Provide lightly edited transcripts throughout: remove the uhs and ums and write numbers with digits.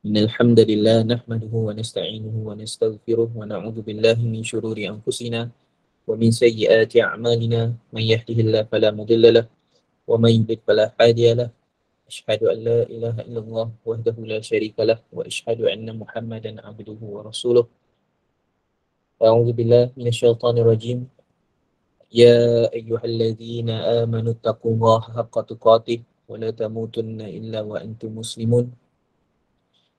إن الحمد لله نحمده ونستعينه ونستغفره ونعوذ بالله من شرور أنفسنا ومن سيئات أعمالنا. من يهده الله فلا مضل له ومن يضلل فلا هادي له. أشهد أن لا إله إلا الله وحده لا شريك له وأشهد أن محمدا عبده ورسوله. أعوذ بالله من الشيطان الرجيم. يا أيها الذين آمنوا اتقوا الله حق تقاته ولا تموتن إلا وأنتم مسلمون.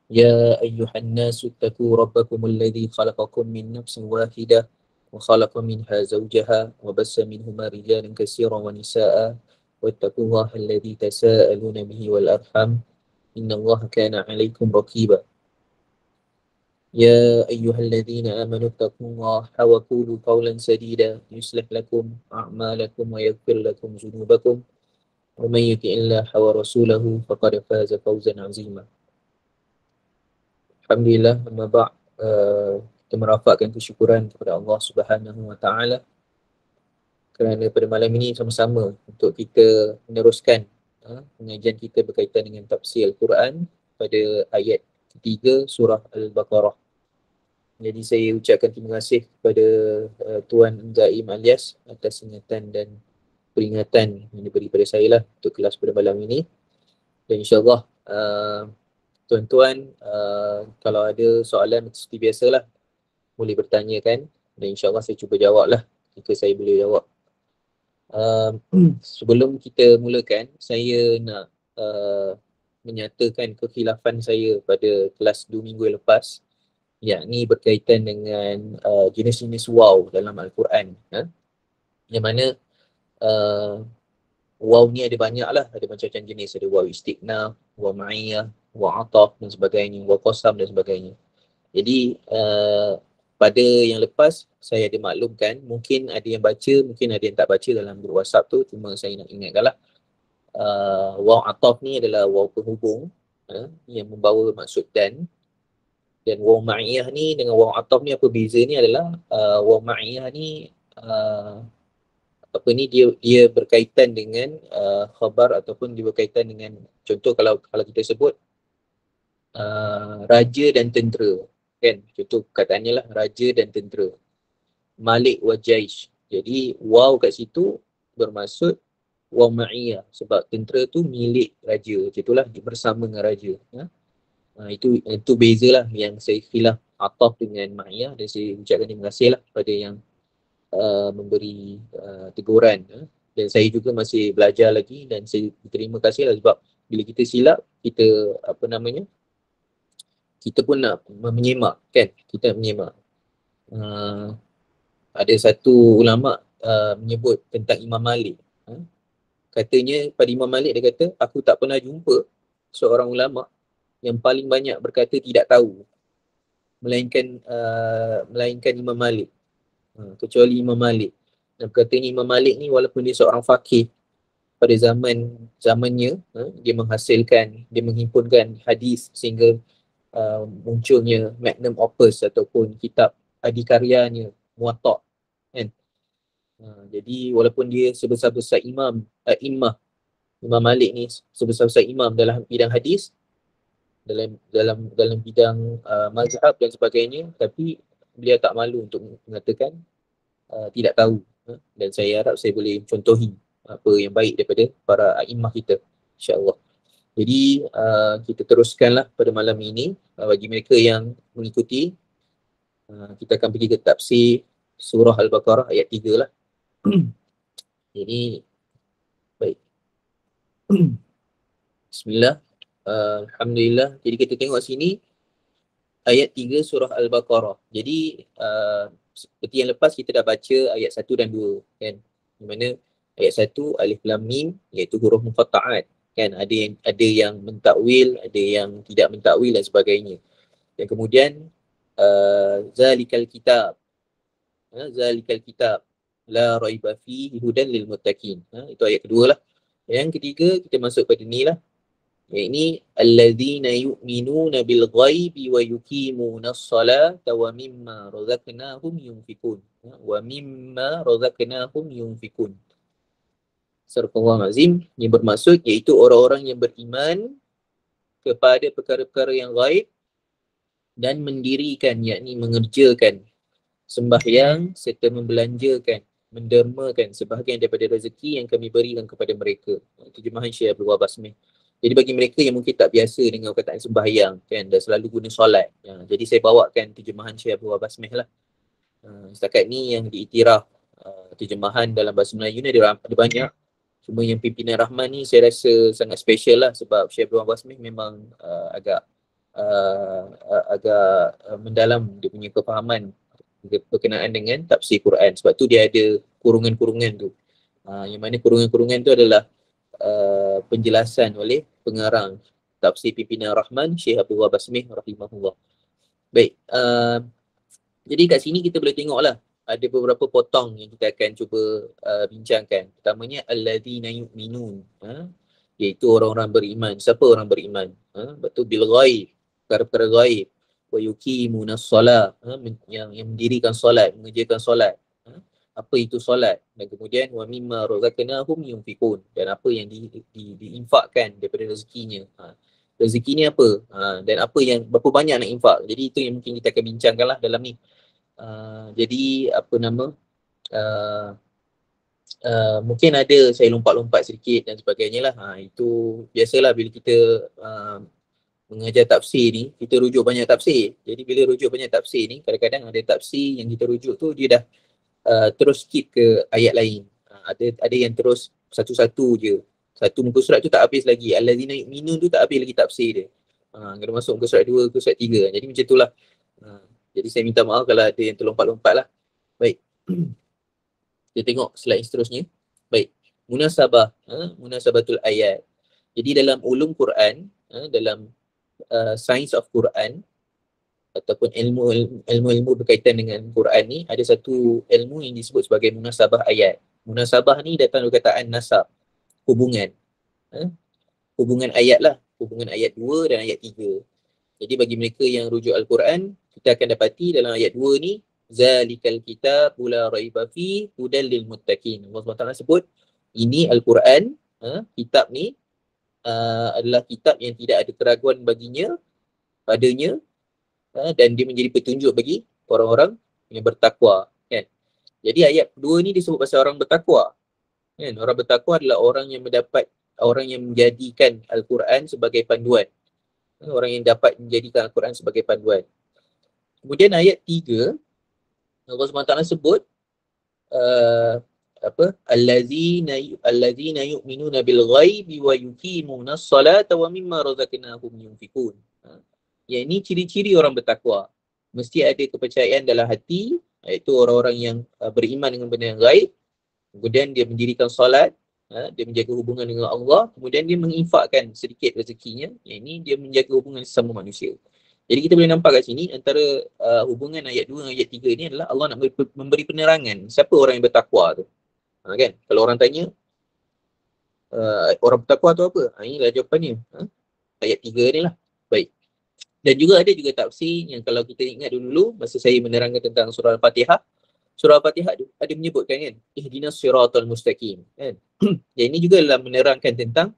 يا أيها الناس اتقوا ربكم الذي خلقكم من نفس واحدة وخلق منها زوجها وبث منهما رجالا كثيرا ونساء واتقوا الله الذي تساءلون به والأرحام إن الله كان عليكم رقيبا. يا أيها الذين آمنوا اتقوا الله وقولوا قولا سديدا يصلح لكم أعمالكم ويغفر لكم ذنوبكم ومن يطع الله ورسوله فقد فاز فوزا عظيما. Alhamdulillah, amma ba'd, kita merafakkan kesyukuran kepada Allah Subhanahu Wa Taala kerana pada malam ini sama-sama untuk kita meneruskan pengajian kita berkaitan dengan tafsir Al-Quran pada ayat ketiga surah Al-Baqarah. Jadi saya ucapkan terima kasih kepada Tuan Zaim Alias atas ingatan dan peringatan yang diberi pada saya lah untuk kelas pada malam ini. Dan insyaAllah tuan-tuan, kalau ada soalan seperti biasalah boleh bertanyakan dan insyaAllah saya cuba jawab lah jika saya boleh jawab. Sebelum kita mulakan, saya nak menyatakan kekhilafan saya pada kelas 2 minggu lepas, yakni berkaitan dengan jenis-jenis waw dalam Al-Quran. Yang mana waw ni ada banyak lah, ada macam-macam jenis. Ada waw istiqnaf, waw ma'iyah, waw ataf dan sebagainya, waw qasam dan sebagainya. Jadi pada yang lepas saya ada maklumkan, mungkin ada yang baca, mungkin ada yang tak baca dalam grup WhatsApp tu. Cuma saya nak ingatkanlah, waw ataf ni adalah waw penghubung yang membawa maksud dan waw ma'iyah ni dengan waw ataf ni apa beza ni adalah waw ma'iyah ni dia berkaitan dengan khabar ataupun dia berkaitan dengan, contoh kalau kita sebut raja dan tentera kan, contoh perkataannya lah raja dan tentera, Malik wa Jaish. Jadi waw kat situ bermaksud waw ma'iyah sebab tentera tu milik raja, macam itulah dia bersama dengan raja. Itu bezalah yang saya khilaf ataf dengan ma'iyah, dan saya ucapkan terima kasih lah kepada yang memberi teguran. Dan saya juga masih belajar lagi dan saya terima kasih lah sebab bila kita silap, kita pun nak menyemak kan, kita menyemak. Ada satu ulama menyebut tentang Imam Malik. Katanya pada Imam Malik, dia kata, aku tak pernah jumpa seorang ulama yang paling banyak berkata tidak tahu melainkan Imam Malik, kecuali Imam Malik. Dan berkatanya Imam Malik ni walaupun dia seorang faqih pada zamannya, dia menghimpunkan hadis sehingga munculnya magnum opus ataupun kitab adikaryanya Muwatta kan. Jadi walaupun dia sebesar-besar Imam Malik ni sebesar-besar imam dalam bidang hadis, dalam bidang mazhab dan sebagainya, tapi beliau tak malu untuk mengatakan tidak tahu. Dan saya harap saya boleh contohi apa yang baik daripada para imam kita, insya-Allah. Jadi kita teruskanlah pada malam ini. Bagi mereka yang mengikuti, kita akan pergi ke tafsir surah Al-Baqarah ayat 3 lah. Jadi baik. Bismillah. Alhamdulillah. Jadi kita tengok sini ayat 3 surah Al-Baqarah. Jadi seperti yang lepas kita dah baca ayat 1 dan 2 kan. Di mana ayat 1 alif lam mim iaitu huruf muqatta'at kan, ada yang mentakwil, ada yang tidak mentakwil dan sebagainya. Dan kemudian zalikal kitab la raiba fihi hudan lil muttaqin. Itu ayat kedua lah. Yang ketiga kita masuk pada ni lah, iaitu alladzina yu'minuna bil ghaibi wa yuqimunas salata wa mimma razaqnahum yunfikun. Surah Azim yang bermaksud iaitu orang-orang yang beriman kepada perkara-perkara yang gaib dan mendirikan, yakni mengerjakan sembahyang serta membelanjakan, mendermakan sebahagian daripada rezeki yang kami berikan kepada mereka. Terjemahan Syekh Abdul Wahab Basmih. Jadi bagi mereka yang mungkin tak biasa dengan perkataan sembahyang kan, dan selalu guna solat, jadi saya bawakan terjemahan Syekh Abdul Wahab Basmih lah. Setakat ni yang diiktiraf terjemahan dalam bahasa Melayu ni ada banyak. Cuma yang Pimpinan Rahman ni saya rasa sangat special lah, sebab Syekh Abdul Wahab Basmih memang agak mendalam dia punya kefahaman berkenaan dengan tafsir Quran. Sebab tu dia ada kurungan-kurungan tu. Yang mana kurungan-kurungan tu adalah penjelasan oleh pengarang tafsir Pimpinan Rahman Syekh Abdul Wahab Basmih rahimahullah. Baik, jadi kat sini kita boleh tengok lah ada beberapa potong yang kita akan cuba bincangkan. Pertamanya alladzina yu'minun, iaitu orang-orang beriman. Siapa orang beriman? Betul, bil ghaib, perkara-perkara ghaib. Wa yuqimunas solat, yang mendirikan solat, mengerjakan solat. Apa itu solat? Dan kemudian wa mimma razaqnahum yunfiqun, dan apa yang diinfakkan daripada rezekinya. Rezeki ni apa? Dan apa yang berapa banyak nak infak. Jadi itu yang mungkin kita akan bincangkan lah dalam ni. Jadi apa nama, mungkin ada saya lompat-lompat sedikit dan sebagainya lah. Itu biasalah bila kita mengajar tafsir ni, kita rujuk banyak tafsir. Jadi bila rujuk banyak tafsir ni, kadang-kadang ada tafsir yang kita rujuk tu dia dah terus skip ke ayat lain. Ada yang terus satu-satu je. Satu muka surat tu tak habis lagi. Allazina yu'minun tu tak habis lagi tafsir dia. Kena masuk muka surat 2, muka surat 3. Jadi macam itulah. Jadi saya minta maaf kalau ada yang terlompat-lompat lah. Baik. Kita tengok slide seterusnya. Baik. Munasabah. Munasabatul ayat. Jadi dalam ulum Quran, dalam science of Quran, ataupun ilmu-ilmu berkaitan dengan Quran ni, ada satu ilmu yang disebut sebagai munasabah ayat. Munasabah ni datang dari perkataan nasab, hubungan. Hubungan ayat lah. Hubungan ayat 2 dan ayat 3. Jadi bagi mereka yang rujuk Al-Quran, kita akan dapati dalam ayat 2 ni, zalikal kitabu la raiba fi hudal lil muttaqin. Allah SWT sebut ini Al-Quran, kitab ni adalah kitab yang tidak ada keraguan padanya, dan dia menjadi petunjuk bagi orang-orang yang bertakwa, kan. Jadi ayat 2 ni disebut pasal orang bertakwa, kan. Orang bertakwa adalah orang yang menjadikan Al-Quran sebagai panduan. Orang yang dapat menjadikan Al-Quran sebagai panduan. Kemudian ayat 3, Allah SWT sebut allazina yu'minuna bil ghaibi wa yuqimunas salata wa mimma razaqnahum yunfiqun. Yang ini ciri-ciri orang bertakwa. Mesti ada kepercayaan dalam hati, iaitu orang-orang yang beriman dengan benda yang gaib. Kemudian dia mendirikan solat, dia menjaga hubungan dengan Allah. Kemudian dia menginfakkan sedikit rezekinya. Yang ini dia menjaga hubungan sesama manusia. Jadi kita boleh nampak kat sini antara hubungan ayat 2 dan ayat 3 ni adalah Allah nak memberi penerangan siapa orang yang bertakwa tu. Kan? Kalau orang tanya orang bertakwa tu apa? Inilah jawapannya. Ayat 3 ni lah. Baik. Dan juga ada juga tafsir yang kalau kita ingat dulu masa saya menerangkan tentang surah Al-Fatihah, surah Al-Fatihah tu ada menyebutkan kan, ihdinas siratal mustaqim, kan. Yang ini juga adalah menerangkan tentang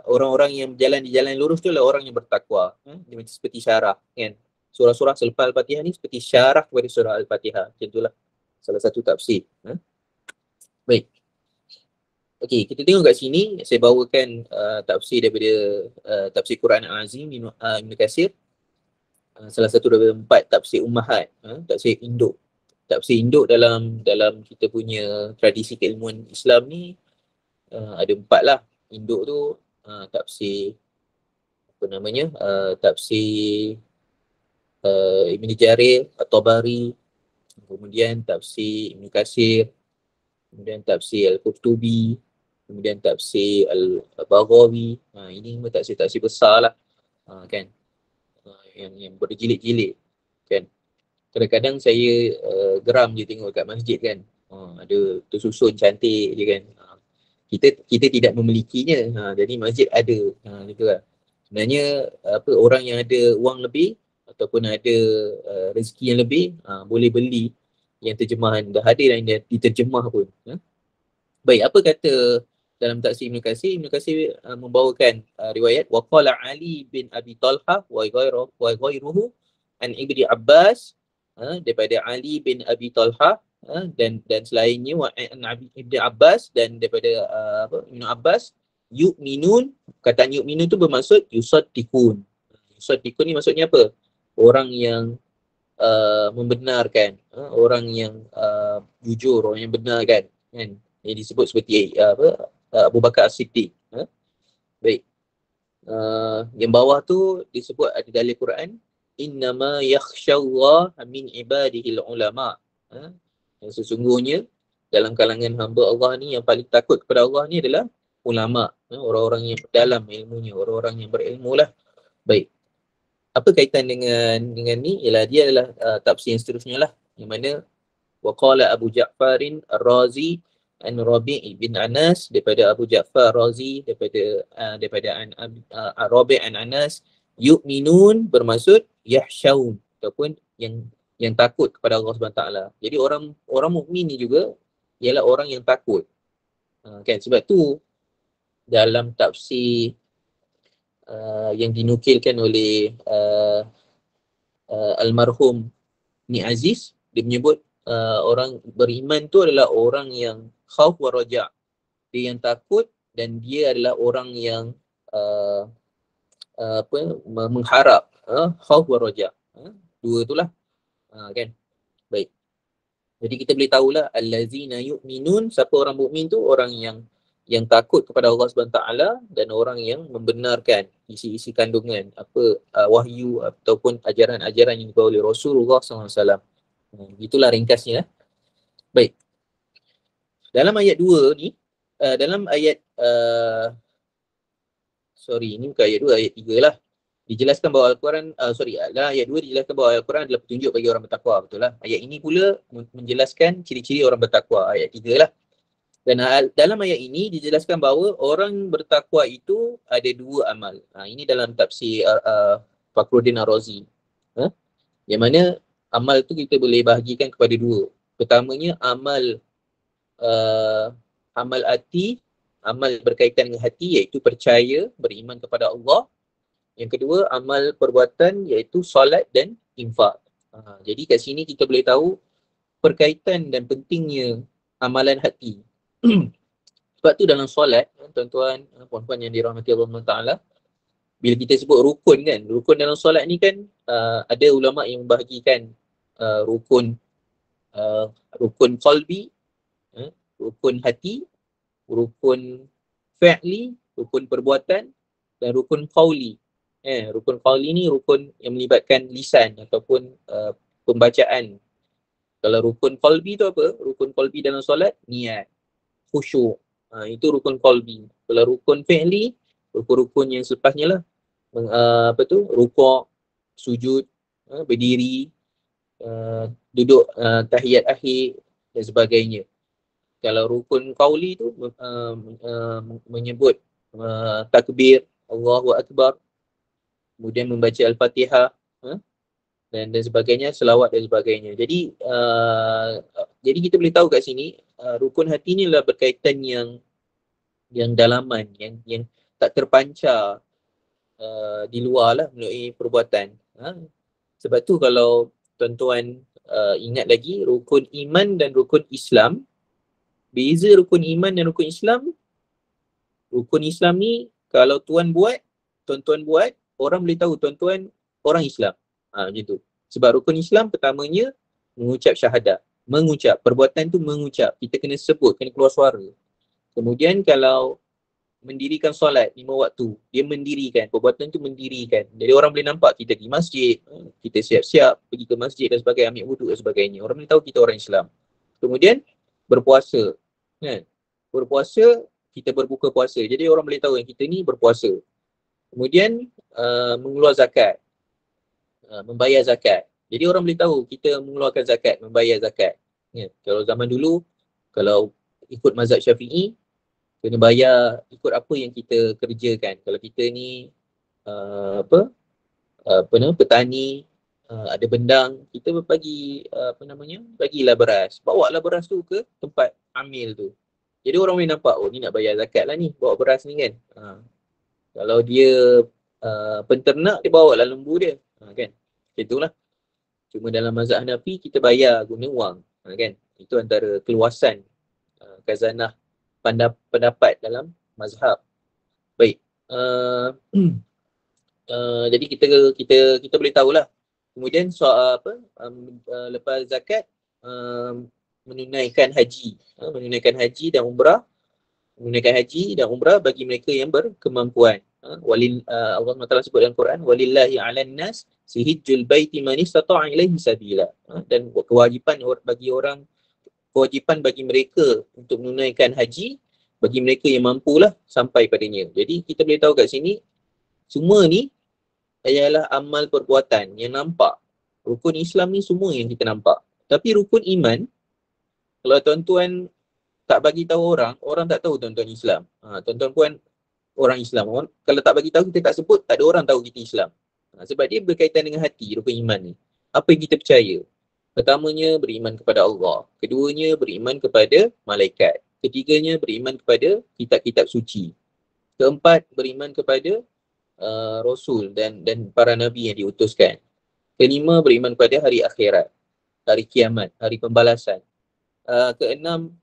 orang-orang yang berjalan di jalan lurus tu adalah orang yang bertakwa. Dia macam seperti syarah, kan. Surah-surah selepas Al-Fatihah ni seperti syarah kepada surah Al-Fatihah. Macam itulah salah satu tafsir. Baik. Okey, kita tengok kat sini saya bawakan tafsir daripada tafsir Quran Al-Azim Ibn Katsir. Salah satu daripada 4 tafsir ummahat, tafsir induk. Tafsir induk dalam kita punya tradisi keilmuan Islam ni ada 4 lah. Induk tu tafsir tafsir Ibn Jarir At-Tabari, kemudian tafsir Ibn Katsir, kemudian tafsir Al-Qurtubi, kemudian tafsir Al-Baghawi. Ini memang tafsir besar lah, kan. Yang berjilid-jilid, kan. Kadang-kadang saya geram je tengok kat masjid, kan. Ada tersusun cantik je, kan. Kita tidak memilikinya, jadi masjid ada, gitu lah. Sebenarnya orang yang ada wang lebih ataupun ada rezeki yang lebih, boleh beli yang terjemahan dah ada dan diterjemah pun. Baik, apa kata dalam tafsir Ibn Katsir membawakan riwayat waqala Ali bin Abi Talha wa ghairuhu an Ibni Abbas, daripada Ali bin Abi Talha, dan selainnya an Ibni Abbas, dan daripada Ibn Abbas, yu'minun, kataan yu'minun tu bermaksud yusaddiqun. Yusaddiqun ni maksudnya apa? Orang yang membenarkan, orang yang jujur, orang yang benar kan. Yang disebut seperti Abu Bakar As-Siddiq. Baik. Yang bawah tu disebut ada dalam Quran, innama yakhsyallaha min ibadihil ulama. Yang sesungguhnya dalam kalangan hamba Allah ni yang paling takut kepada Allah ni adalah ulama, orang-orang yang dalam ilmunya, orang-orang yang berilmu lah. Baik. Apa kaitan dengan ni? Ialah dia adalah tafsir yang seterusnya lah, yang mana waqala Abu Ja'farin Ar-Razi an Rabi' bin Anas, daripada Abu Ja'far Razi, daripada Rabi' an Anas, yu'minun bermaksud yahsyaun, ataupun yang takut kepada Allah SWT. Jadi orang mukmin ni juga ialah orang yang takut. Kan, sebab tu dalam tafsir yang dinukilkan oleh almarhum Ni Aziz, dia menyebut orang beriman tu adalah orang yang khauf wa raja'. Dia yang takut dan dia adalah orang yang mengharap, khauf wa raja'. Dua itulah, kan. Baik. Jadi kita boleh tahulah allazina yu'minun, siapa orang mukmin tu? Orang yang takut kepada Allah SWT dan orang yang membenarkan isi-isi kandungan apa wahyu ataupun ajaran-ajaran yang dibawa oleh Rasulullah SAW. Itulah ringkasnya. Baik. Dalam ayat 2 ni, dalam ayat ini bukan ayat 2, ayat 3 lah. Dijelaskan bahawa Al-Quran, dalam ayat 2 dijelaskan bahawa Al-Quran adalah petunjuk bagi orang bertakwa, betul lah. Ayat ini pula menjelaskan ciri-ciri orang bertakwa, ayat 3 lah. Dan dalam ayat ini dijelaskan bahawa orang bertakwa itu ada dua amal. Ini dalam tafsir Fakhruddin Ar-Razi. Yang mana amal tu kita boleh bahagikan kepada dua. Pertamanya amal hati, amal berkaitan dengan hati, iaitu percaya, beriman kepada Allah. Yang kedua, amal perbuatan, iaitu solat dan infak. Jadi kat sini kita boleh tahu perkaitan dan pentingnya amalan hati. Sebab tu dalam solat, tuan-tuan, puan-puan yang dirahmati Allah Ta'ala, bila kita sebut rukun kan, rukun dalam solat ni kan, ada ulama yang membahagikan rukun qalbi, rukun hati, rukun fi'li, rukun perbuatan, dan rukun qawli. Rukun qawli ni rukun yang melibatkan lisan ataupun pembacaan. Kalau rukun qalbi tu apa? Rukun qalbi dalam solat, niat, khusyuk. Itu rukun qalbi. Kalau rukun fi'li, rukun-rukun yang selepasnya lah. Rukuk, sujud, berdiri, duduk tahiyat akhir dan sebagainya. Kalau rukun qauli tu menyebut takbir, Allahu Akbar, kemudian membaca Al-Fatihah, dan sebagainya, selawat dan sebagainya. Jadi kita boleh tahu kat sini rukun hati ni adalah berkaitan yang dalaman, yang tak terpancar di luar lah melalui perbuatan. Sebab tu kalau tuan-tuan ingat lagi, rukun iman dan rukun Islam, beza rukun iman dan rukun Islam. Rukun Islam ni kalau tuan-tuan buat, orang boleh tahu tuan-tuan orang Islam. Macam tu. Sebab rukun Islam pertamanya mengucap syahadat. Perbuatan tu mengucap. Kita kena sebut, kena keluar suara. Kemudian kalau mendirikan solat 5 waktu, dia mendirikan, perbuatan tu mendirikan. Jadi orang boleh nampak kita di masjid, kita siap-siap pergi ke masjid dan sebagainya, ambil wuduk dan sebagainya. Orang boleh tahu kita orang Islam. Kemudian berpuasa, kan? Berpuasa, kita berbuka puasa. Jadi orang boleh tahu yang kita ni berpuasa. Kemudian mengeluar zakat, membayar zakat. Jadi orang boleh tahu kita mengeluarkan zakat, membayar zakat. Kalau zaman dulu, kalau ikut mazhab Syafi'i, kena bayar ikut apa yang kita kerjakan. Kalau kita ni petani, ada bendang, kita bagi bagilah beras. Bawalah beras tu ke tempat amil tu. Jadi orang boleh nampak, oh ni nak bayar zakat lah ni, bawa beras ni kan. Kalau dia penternak, dia bawa lah lembu dia. Kan? Itulah. Cuma dalam mazhab Hanafi, kita bayar guna wang. Kan? Itu antara keluasan khazanah pendapat dalam mazhab. Baik. Jadi kita boleh tahulah. Kemudian soal lepas zakat, menunaikan haji. Menunaikan haji dan umrah. Menunaikan haji dan umrah bagi mereka yang berkemampuan. Allah SWT sebut dalam Quran, walillahi 'alan nas sihijjul baiti man istata'a ilaihi sabila. Dan kewajipan bagi mereka untuk menunaikan haji bagi mereka yang mampulah sampai padanya. Jadi kita boleh tahu kat sini semua ni ialah amal perbuatan yang nampak. Rukun Islam ni semua yang kita nampak. Tapi rukun iman, kalau tuan-tuan tak bagi tahu orang tak tahu tuan-tuan Islam. Tuan-tuan puan orang Islam. Kalau tak bagi tahu, kita tak sebut, tak ada orang tahu kita Islam. Sebab dia berkaitan dengan hati, rukun iman ni. Apa yang kita percaya? Pertamanya, beriman kepada Allah. Keduanya, beriman kepada malaikat. Ketiganya, beriman kepada kitab-kitab suci. Keempat, beriman kepada Rasul dan para Nabi yang diutuskan. Kelima, beriman kepada hari akhirat, hari kiamat, hari pembalasan. Keenam,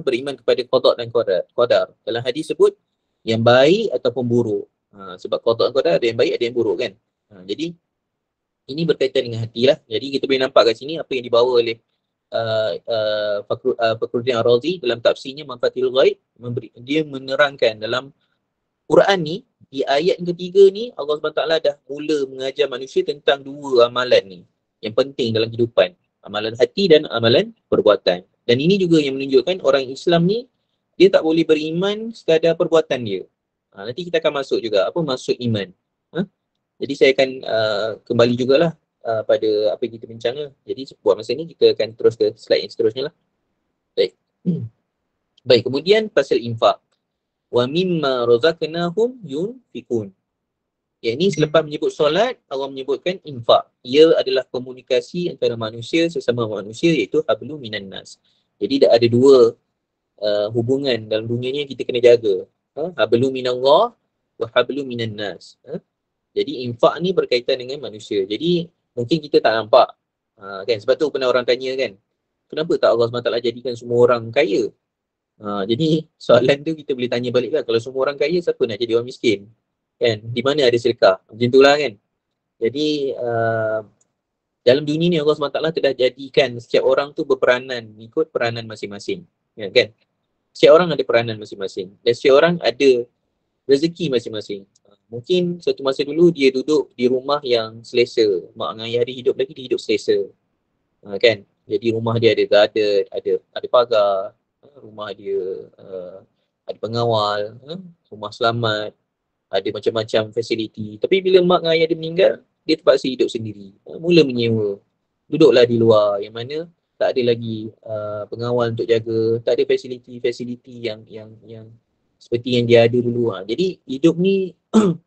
beriman kepada qada dan qadar. Dalam hadis sebut yang baik ataupun buruk. Sebab qada dan qadar ada yang baik, ada yang buruk kan. Jadi ini berkaitan dengan hati lah. Jadi kita boleh nampak kat sini apa yang dibawa oleh Fakhruddin Ar-Razi dalam tafsirnya Manfaatihul Ghaib. Dia menerangkan dalam Quran ni, di ayat yang ketiga ni, Allah SWT dah mula mengajar manusia tentang dua amalan ni yang penting dalam kehidupan. Amalan hati dan amalan perbuatan. Dan ini juga yang menunjukkan orang Islam ni, dia tak boleh beriman sekadar perbuatan dia. Nanti kita akan masuk juga, apa maksud iman. Jadi saya akan kembali jugalah pada apa yang kita bincang lah. Jadi buat masa ni, kita akan terus ke slide yang seterusnya lah. Baik. Baik, kemudian pasal infak. Wa mimma razaqnahum yunfikun. Yang ini selepas menyebut solat, Allah menyebutkan infak. Ia adalah komunikasi antara manusia sesama manusia, iaitu hablu minan nas. Jadi ada dua hubungan dalam dunia ni yang kita kena jaga. Hablu minallah wa hablu minan nas. Jadi infak ni berkaitan dengan manusia. Jadi mungkin kita tak nampak. Kan? Sebab tu pernah orang tanya kan, kenapa tak Allah SWT jadikan semua orang kaya? Jadi soalan tu kita boleh tanya balik lah. Kalau semua orang kaya, siapa nak jadi orang miskin? Kan? Di mana ada sedekah? Macam itulah kan. Jadi dalam dunia ni Allah SWT telah jadikan setiap orang tu berperanan ikut peranan masing-masing. Ya, kan? Setiap orang ada peranan masing-masing. Dan setiap orang ada rezeki masing-masing. Mungkin satu masa dulu dia duduk di rumah yang selesa. Mak dengan ayah dia hidup lagi, dia hidup selesa. Kan? Jadi rumah dia ada garden, ada pagar. Rumah dia ada pengawal, rumah selamat, ada macam-macam fasiliti. Tapi bila mak dan ayah dia meninggal, dia terpaksa hidup sendiri. Mula menyewa. Duduklah di luar yang mana tak ada lagi pengawal untuk jaga, tak ada fasiliti yang seperti yang dia ada dulu. Jadi hidup ni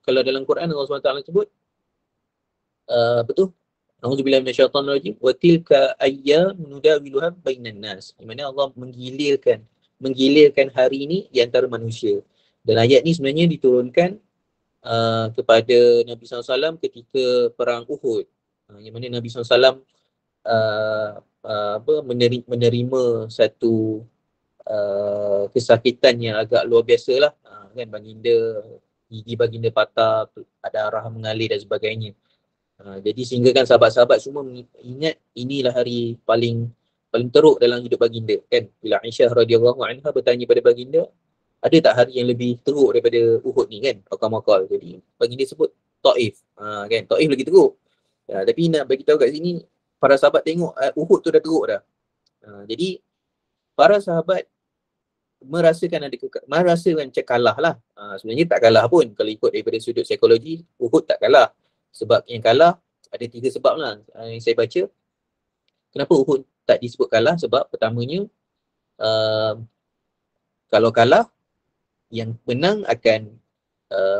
kalau dalam Quran Allah SWT sebut betul. A'udzubillahi minasyaitonir rajim. Wa tilka ayyamun nudawiluha bainan nas. Di mana Allah menggilirkan hari ini di antara manusia. Dan ayat ni sebenarnya diturunkan kepada Nabi SAW ketika perang Uhud. Yang mana Nabi SAW menerima satu kesakitan yang agak luar biasa lah. Kan gigi baginda patah, ada darah mengalir dan sebagainya. Jadi sehingga kan sahabat-sahabat semua ingat inilah hari paling teruk dalam hidup baginda kan. Bila Aisyah radhiyallahu anha bertanya pada baginda, ada tak hari yang lebih teruk daripada Uhud ni kan? Makal. Jadi baginda sebut Taif. Kan, Taif lagi teruk. Tapi nak bagi tahu kat sini, para sahabat tengok Uhud tu dah teruk dah. Jadi para sahabat merasakan macam kalah lah. Sebenarnya tak kalah pun. Kalau ikut daripada sudut psikologi, Uhud tak kalah. Sebab yang kalah, ada 3 sebab lah yang saya baca. Kenapa Uhud tak disebut kalah? Sebab pertamanya, kalau kalah, yang menang akan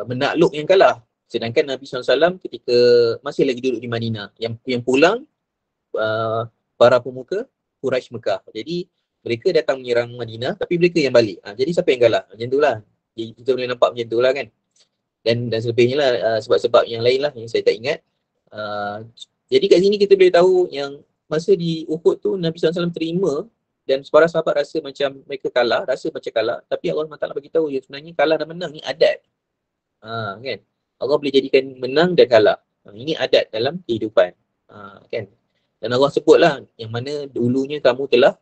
menakluk yang kalah. Sedangkan Nabi SAW ketika masih lagi duduk di Madinah, yang pulang para pemuka Quraisy Mekah. Jadi mereka datang menyerang Madinah tapi mereka yang balik. Jadi siapa yang kalah? Macam itulah. Jadi kita boleh nampak macam itulah kan. Dan selebihnya lah sebab-sebab yang lain lah yang saya tak ingat. Jadi kat sini kita boleh tahu yang masa di Uhud tu Nabi SAW terima dan para sahabat rasa macam mereka kalah, rasa macam kalah, tapi Allah SWT bagi tahu yang sebenarnya kalah dan menang ni adat. Kan? Allah boleh jadikan menang dan kalah. Ini adat dalam kehidupan. Kan? Dan Allah sebutlah yang mana dulunya kamu telah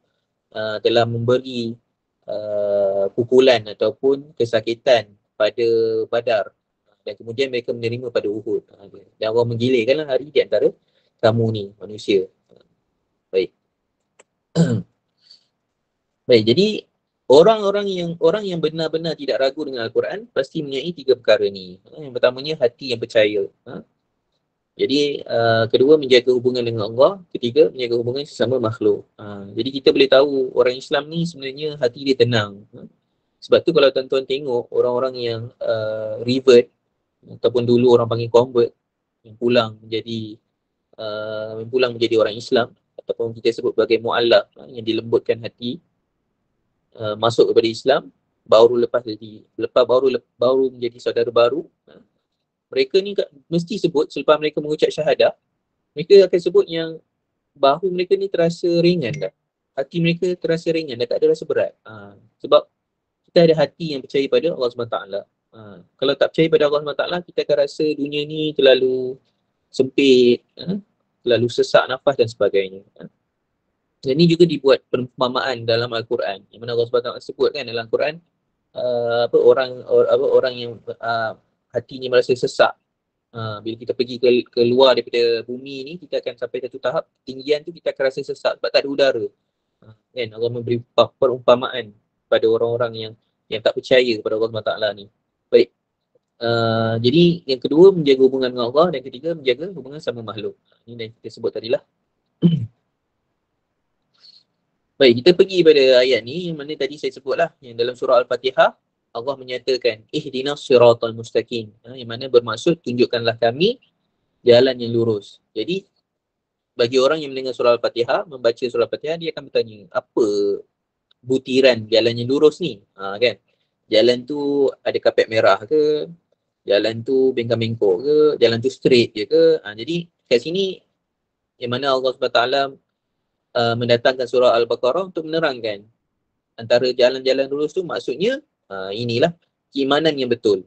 memberi pukulan ataupun kesakitan pada Badar dan kemudian mereka menerima pada Uhud. Dan Allah menggilirkanlah hari di antara kamu ni manusia. Baik. Baik, jadi orang yang benar-benar tidak ragu dengan Al-Quran pasti mempunyai 3 perkara ni. Yang pertamanya hati yang percaya. Jadi kedua menjaga hubungan dengan Allah, ketiga menjaga hubungan sesama makhluk. Jadi kita boleh tahu orang Islam ni sebenarnya hati dia tenang. Sebab tu kalau tuan-tuan tengok orang-orang yang revert ataupun dulu orang panggil convert yang pulang menjadi orang Islam ataupun kita sebut sebagai mu'allaf yang dilembutkan hati masuk kepada Islam baru menjadi saudara baru. Mereka ni mesti sebut selepas mereka mengucap syahadah, mereka akan sebut yang bahu mereka ni terasa ringan dah. Hati mereka terasa ringan dah, tak ada rasa berat. Sebab kita ada hati yang percaya pada Allah SWT. Kalau tak percaya pada Allah SWT, kita akan rasa dunia ni terlalu sempit, terlalu sesak nafas dan sebagainya. Dan ini juga dibuat perumpamaan dalam Al-Quran. Yang mana Allah SWT sebut kan dalam Al-Quran, orang yang hatinya merasa sesak. Bila kita pergi ke luar daripada bumi ni, kita akan sampai satu tahap ketinggian tu kita akan rasa sesak sebab tak ada udara. Kan Allah memberi perumpamaan pada orang-orang yang tak percaya kepada Allah SWT ni. Baik. Jadi yang kedua menjaga hubungan dengan Allah dan ketiga menjaga hubungan sama makhluk. Ini yang kita sebut tadilah. Baik, kita pergi pada ayat ni yang mana tadi saya sebutlah yang dalam surah Al-Fatihah Allah menyatakan ihdinas siratal mustaqim, yang mana bermaksud tunjukkanlah kami jalan yang lurus. Jadi bagi orang yang mendengar surah Al-Fatihah, membaca surah Al-Fatihah, dia akan bertanya, apa butiran jalan yang lurus ni? Kan? Jalan tu ada kapet merah ke? Jalan tu bengkak-bengkok ke? Jalan tu straight je ke? Jadi kat sini yang mana Allah SWT mendatangkan surah Al-Baqarah untuk menerangkan antara jalan-jalan lurus tu maksudnya inilah keimanan yang betul.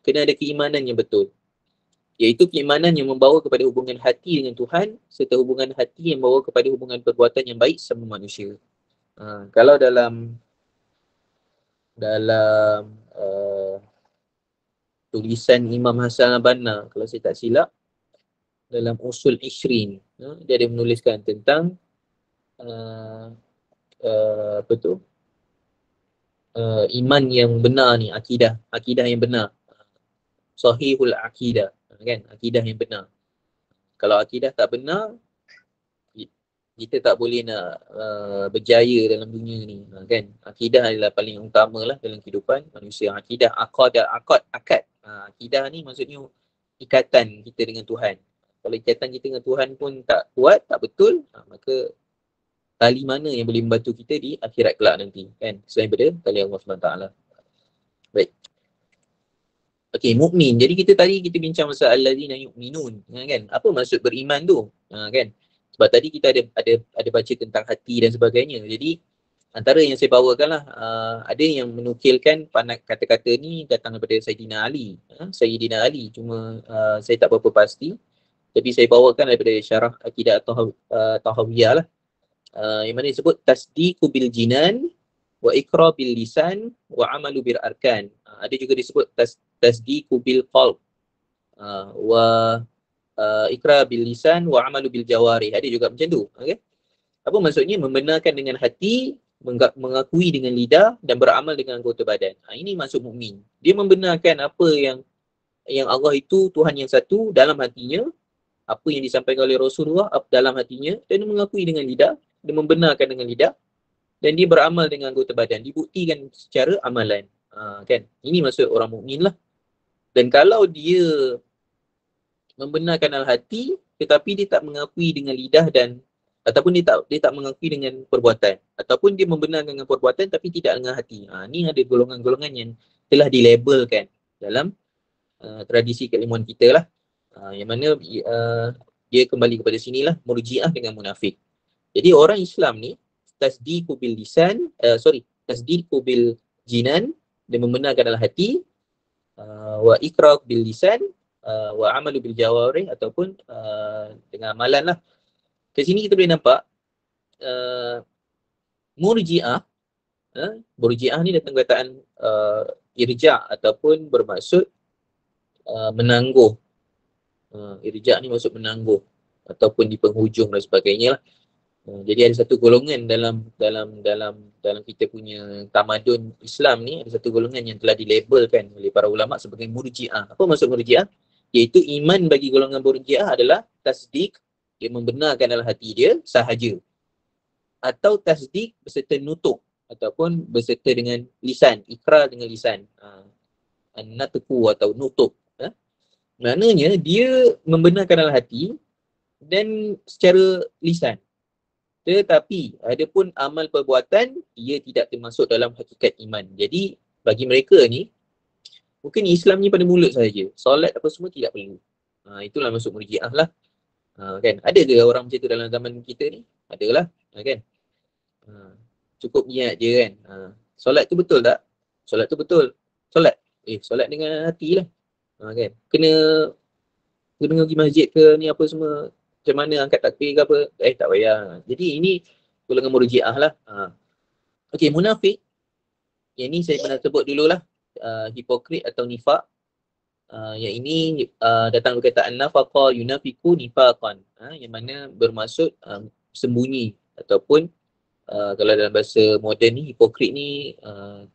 Kena ada keimanan yang betul. Iaitu keimanan yang membawa kepada hubungan hati dengan Tuhan serta hubungan hati yang membawa kepada hubungan perbuatan yang baik sama manusia. Kalau dalam tulisan Imam Hasan Al-Banna, kalau saya tak silap, dalam Usul Ishrin, dia ada menuliskan tentang iman yang benar ni, akidah yang benar, sahihul akidah, kan, akidah yang benar. Kalau akidah tak benar, kita tak boleh nak berjaya dalam dunia ni, kan. Akidah adalah paling utama lah dalam kehidupan manusia. Akidah, akad. Akidah ni maksudnya ikatan kita dengan Tuhan. Kalau ikatan kita dengan Tuhan pun tak kuat, tak betul, maka tali mana yang boleh membantu kita di akhirat kelak nanti, kan, selain daripada tali Allah SWT. Baik. Okey, mukmin. Jadi kita bincang pasal allazina yu'minun, kan? Apa maksud beriman tu? Kan? Sebab tadi kita ada baca tentang hati dan sebagainya. Jadi antara yang saya bawakanlah, ada yang menukilkan kata-kata ni datang daripada Sayyidina Ali. Sayyidina Ali, cuma saya tak berapa pasti. Tapi saya bawakan daripada syarah Aqidah Tahawiyah lah. Yang mana disebut tasdiqu bil jinan wa iqra bil lisan wa amalu bil arkan. Ada juga disebut tasdiqu bil qalb wa iqra bil lisan wa amalu bil jawari. Ada juga macam tu. Okey. Apa maksudnya? Membenarkan dengan hati, mengakui dengan lidah dan beramal dengan anggota badan. Ini maksud mukmin. Dia membenarkan apa yang Allah itu Tuhan yang satu dalam hatinya, apa yang disampaikan oleh Rasulullah dalam hatinya, dan mengakui dengan lidah, dia membenarkan dengan lidah, dan dia beramal dengan anggota badan, dibuktikan secara amalan. Kan? Ini maksud orang mukmin lah. Dan kalau dia membenarkan dalam hati tetapi dia tak mengakui dengan lidah dan ataupun dia tak mengakui dengan perbuatan, ataupun dia membenarkan dengan perbuatan tapi tidak dengan hati. Ni ada golongan-golongan yang telah dilabelkan dalam tradisi keilmuan kita lah. Yang mana dia kembali kepada sinilah, Murji'ah dengan munafik. Jadi orang Islam ni tasdiqu bil lisan, tasdiqu bil jinan, dia membenarkan dalam hati, wa iqrar bil lisan, wa amalu bil jawarih, ataupun dengan amalan lah. Ke sini kita boleh nampak Murji'ah, Murji'ah ni datang kataan irja' ataupun bermaksud menangguh. Irja' ni maksud menangguh ataupun di penghujung dan sebagainya lah. Jadi ada satu golongan dalam kita punya tamadun Islam ni, ada satu golongan yang telah dilabelkan oleh para ulama sebagai Murji'ah. Apa maksud Murji'ah? Iaitu iman bagi golongan Murji'ah adalah tasdik, dia membenarkan dalam hati dia sahaja, atau tasdik berserta nutuk ataupun berserta dengan lisan, ikrar dengan lisan, an-natqu atau nutuk. Maknanya dia membenarkan dalam hati dan secara lisan, tetapi adapun amal perbuatan ia tidak termasuk dalam hakikat iman. Jadi bagi mereka ni mungkin Islam ni pada mulut saja, solat apa semua tidak perlu. Itulah masuk Murji'ah lah. Kan ada ke orang macam tu dalam zaman kita ni? Adalah, kan. Cukup niat je kan. Solat tu betul tak? Solat tu betul. Solat. Solat dengan hati lah. Kan. Kena pergi masjid ke ni apa semua, macam mana angkat takbir ke apa, tak payah. Jadi ini golongan Murji'ah lah. Okey, munafik. Yang ni saya pernah sebut dululah, hipokrit atau nifak. Yang ini datang perkataan nafaqa yunafiku nifaqan, yang mana bermaksud sembunyi, ataupun kalau dalam bahasa moden ni, hipokrit ni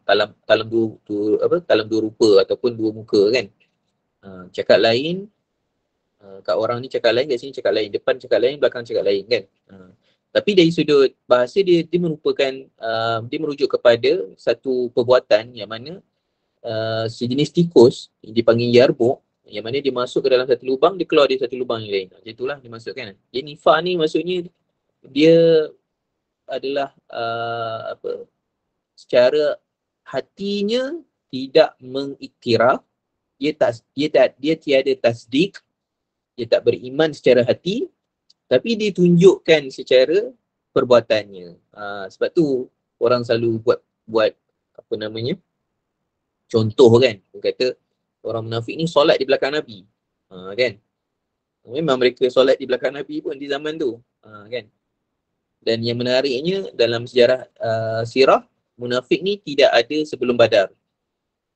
dalam dua rupa ataupun dua muka kan. Cakap lain, kat orang ni cakap lain, kat sini cakap lain, depan cakap lain, belakang cakap lain kan. Tapi dari sudut bahasa dia merupakan dia merujuk kepada satu perbuatan yang mana sejenis tikus dipanggil yarbuk, yang mana dia masuk ke dalam satu lubang, dia keluar dari satu lubang yang lain. Macam itulah dimaksudkan. Jadi nifaq ni maksudnya dia adalah secara hatinya tidak mengiktiraf, dia tiada tasdik, dia tak beriman secara hati, tapi dia tunjukkan secara perbuatannya. Sebab tu orang selalu buat apa namanya, contoh kan. Dia kata orang munafik ni solat di belakang Nabi. Kan. Memang mereka solat di belakang Nabi pun di zaman tu. Kan. Dan yang menariknya dalam sejarah sirah, munafik ni tidak ada sebelum Badar.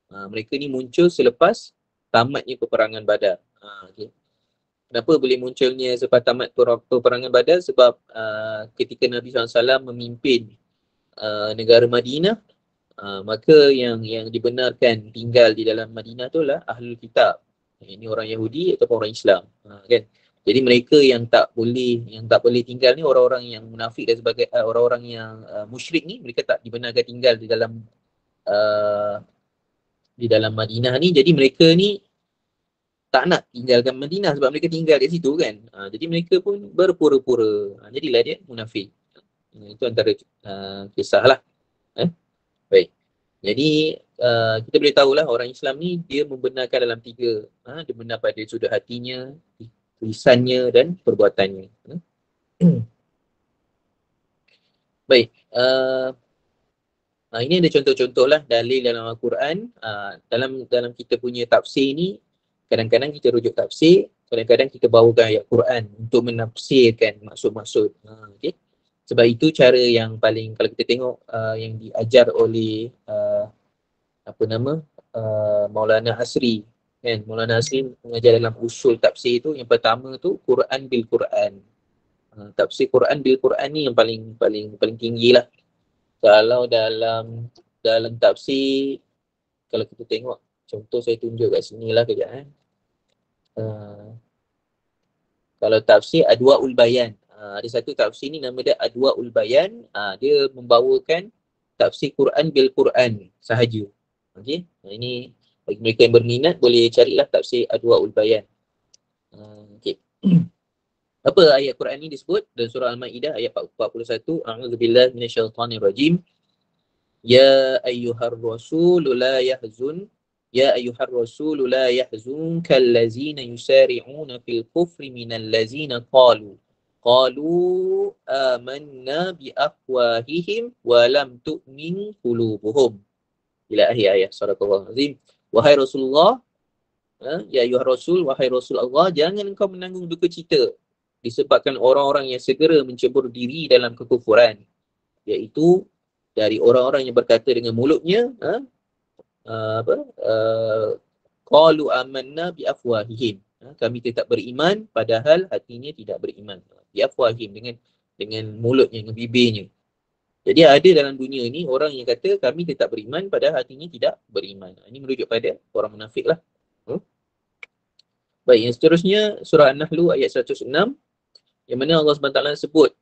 Mereka ni muncul selepas tamatnya peperangan Badar. Okay. Kenapa boleh munculnya selepas tamat peperangan Badar? Sebab ketika Nabi SAW memimpin negara Madinah, maka yang dibenarkan tinggal di dalam Madinah tu lah Ahlul Kitab. Ini orang Yahudi ataupun orang Islam. Kan? Jadi mereka yang tak boleh tinggal ni orang-orang yang munafik dan sebagai orang-orang yang musyrik ni, mereka tak dibenarkan tinggal di dalam Madinah ni. Jadi mereka ni tak nak tinggalkan Madinah sebab mereka tinggal kat situ kan. Jadi mereka pun berpura-pura. Jadilah dia munafik. Itu antara kisah lah. Baik. Jadi kita boleh tahulah orang Islam ni dia membenarkan dalam tiga. Dia benar pada sudut hatinya, lisannya dan perbuatannya. Baik. Ini ada contoh-contoh lah dalil dalam Al-Quran. Dalam kita punya tafsir ni, kadang-kadang kita rujuk tafsir, kadang-kadang kita bawakan ayat Quran untuk menafsirkan maksud-maksud. Okay? Sebab itu cara yang paling, kalau kita tengok yang diajar oleh Maulana Asri, kan? Maulana Asri mengajar dalam usul tafsir tu, yang pertama tu Quran bil Quran. Tafsir Quran bil Quran ni yang paling tinggi lah. Kalau dalam tafsir, kalau kita tengok contoh, saya tunjuk kat sini lah kejap. Kalau tafsir Adwaul Bayan, ada satu tafsir ni nama dia Adwaul Bayan. Dia membawakan tafsir Quran bil Quran sahaja. Okey. Ini bagi mereka yang berminat boleh carilah tafsir Adwaul Bayan. Okey. Apa ayat Quran ni disebut dalam surah Al-Maidah ayat 41, a'udzubillahi minasyaitonirrajim. Ya ayyuhar rasul la yahzun Ya ayyuhar rasul la yahzunka allazina yusari'una fil kufri minal lazina qalu amanna bi afwahihim wa lam tu'min qulubuhum. Ila akhir ayat. Sadaqallahu azim. Wahai Rasulullah, ya ayyuhar rasul, wahai Rasul Allah, jangan engkau menanggung duka cita disebabkan orang-orang yang segera mencebur diri dalam kekufuran, iaitu dari orang-orang yang berkata dengan mulutnya qalu amanna bi afwahihim, kami tetap beriman padahal hatinya tidak beriman. Bi afwahihim, dengan mulutnya, dengan bibirnya. Jadi ada dalam dunia ini orang yang kata kami tetap beriman padahal hatinya tidak beriman. Ini merujuk pada orang munafik lah. Baik, yang seterusnya surah An-Nahl ayat 106, yang mana Allah SWT sebut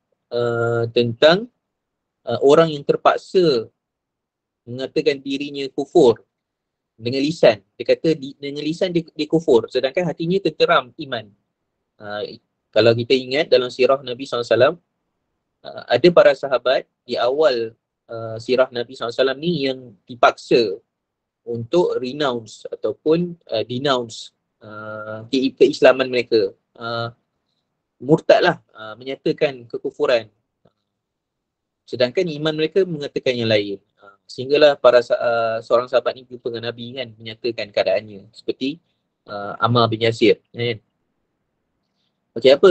tentang orang yang terpaksa mengatakan dirinya kufur dengan lisan. Dia kata dengan lisan dia kufur, sedangkan hatinya tenteram iman. Kalau kita ingat dalam sirah Nabi SAW, ada para sahabat di awal sirah Nabi SAW ni yang dipaksa untuk renounce ataupun denounce keislaman mereka. Murtad lah, menyatakan kekufuran. Sedangkan iman mereka mengatakan yang lain. Sehinggalah para seorang sahabat ni jumpa dengan Nabi kan, menyatakan keadaannya seperti Ammar bin Yasir kan. Okey, apa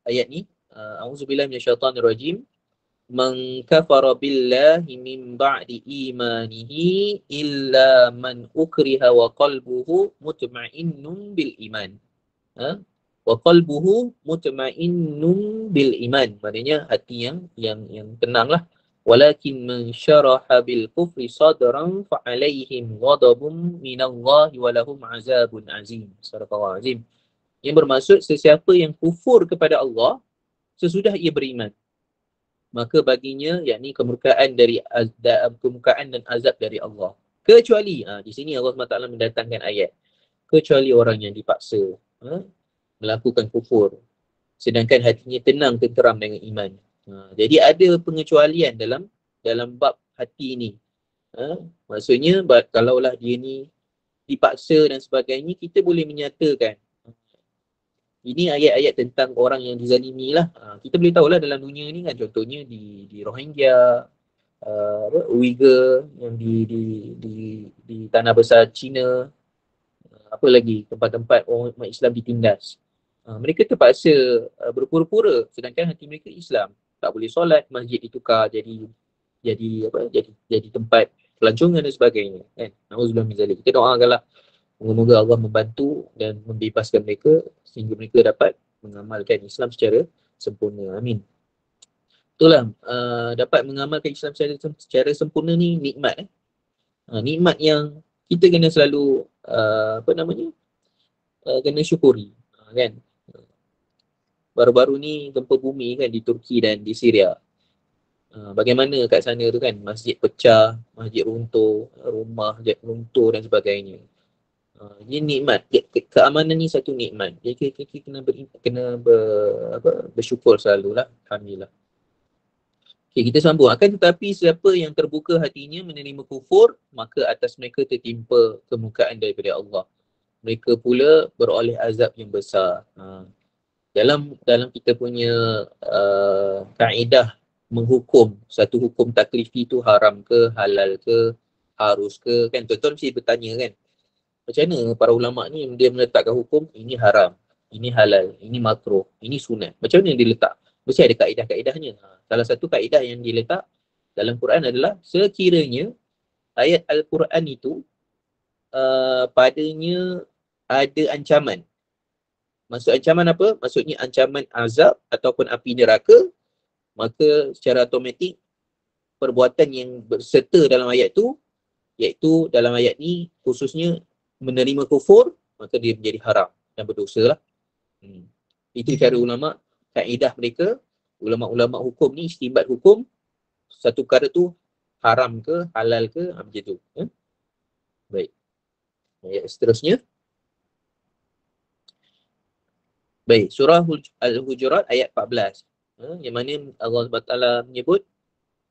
ayat ni? A'udzubillahi minasyaitonirrajim. Man kafara billahi min ba'di imanihi illa man ukriha wa qalbuhu mutma'innun bil iman. Wa qalbuhu mutma'innun bil iman, maknanya hati yang tenanglah. Walakin man syaraha bil kufri sadran fa alaihim ghadabun minallahi wa lahum azabun azim. Sadaqallahu azim. Yang bermaksud sesiapa yang kufur kepada Allah sesudah ia beriman, maka baginya yakni kemurkaan dan azab dari Allah. Kecuali di sini Allah SWT mendatangkan ayat, kecuali orang yang dipaksa melakukan kufur sedangkan hatinya tenang tenteram dengan iman. Jadi ada pengecualian dalam bab hati ni. Maksudnya kalaulah dia ni dipaksa dan sebagainya, kita boleh menyatakan ini ayat-ayat tentang orang yang dizalimi lah. Kita boleh tahulah dalam dunia ni kan, contohnya di Rohingya, Uyghur yang di tanah besar China, apa lagi tempat-tempat orang Islam ditindas. Mereka terpaksa berpura-pura sedangkan hati mereka Islam. Tak boleh solat, masjid ditukar jadi tempat pelancongan dan sebagainya kan. Nauzubillah min zalik. Kita doakanlah moga-moga Allah membantu dan membebaskan mereka sehingga mereka dapat mengamalkan Islam secara sempurna. Amin. Itulah dapat mengamalkan Islam secara sempurna ni nikmat. Nikmat yang kita kena selalu kena syukuri kan. Baru-baru ni gempa bumi kan di Turki dan di Syria. Bagaimana kat sana tu kan, masjid pecah, masjid runtuh, rumah runtuh dan sebagainya. Ini nikmat. Keamanan ni satu nikmat. Jadi kita kena bersyukur selalulah. Alhamdulillah. Okay, kita sambung. Akan tetapi siapa yang terbuka hatinya menerima kufur, maka atas mereka tertimpa kemurkaan daripada Allah. Mereka pula beroleh azab yang besar. Dalam kita punya kaedah menghukum satu hukum taklifi tu haram ke, halal ke, harus ke kan, tuan-tuan mesti bertanya kan, macam mana para ulama ni dia meletakkan hukum ini haram, ini halal, ini makruh, ini sunat, macam mana dia letak? Mesti ada kaedah-kaedahnya. Salah satu kaedah yang diletak dalam Quran adalah sekiranya ayat Al-Quran itu padanya ada ancaman. Maksud ancaman apa? Maksudnya ancaman azab ataupun api neraka, maka secara automatik perbuatan yang berserta dalam ayat tu, iaitu dalam ayat ni khususnya menerima kufur, maka dia menjadi haram dan berdosa lah. Itu cara ulama, kaedah mereka, ulama-ulama hukum ni istinbat hukum satu perkara tu haram ke, halal ke, macam tu. Baik. Ayat seterusnya. Baik, surah Al-Hujurat ayat 14. Yang mana Allah SWT menyebut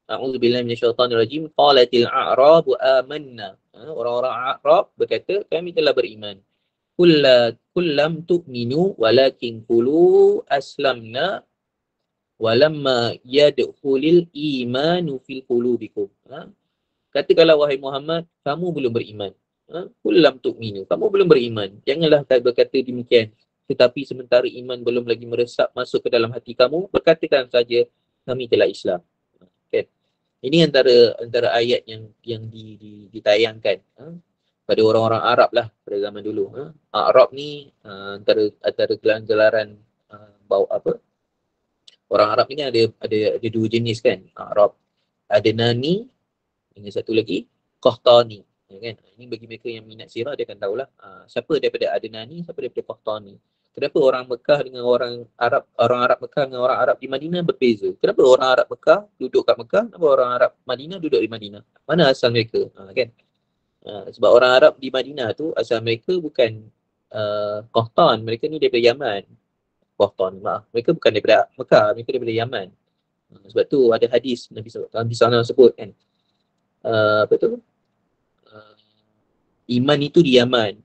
A'udzubillahi minasyaitonirrajim. Qalatil a'rabu amanna. Orang-orang Arab berkata, kami telah beriman. Kullam tu'minu walakin qulu aslamna walamma yadkhulil imanu fil qulubikum. Katakanlah wahai Muhammad, kamu belum beriman. Kullam tu'minu, kamu belum beriman. Janganlah berkata demikian. Tetapi sementara iman belum lagi meresap masuk ke dalam hati kamu, berkatakan saja kami telah Islam. Okay. Ini antara ayat yang ditayangkan pada orang-orang Arab lah pada zaman dulu. Arab ni antara gelaran bau apa? Orang Arab ni kan ada dua jenis kan. Arab ada Nani dengan satu lagi Qahtani. Kan? Ini bagi mereka yang minat sirah dia akan tahulah siapa daripada Adnani, siapa daripada Qahtani. Kenapa orang Mekah dengan orang Arab Mekah dengan orang Arab di Madinah berbeza? Kenapa orang Arab Mekah duduk kat Mekah, kenapa orang Arab Madinah duduk di Madinah? Mana asal mereka? Kan? Sebab orang Arab di Madinah tu asal mereka bukan Qahtan, mereka ni daripada Yaman. Qahtan, maaf. Mereka bukan daripada Mekah, mereka daripada Yaman. Sebab tu ada hadis Nabi SAW sebut kan. Apa tu? Iman itu di Yaman.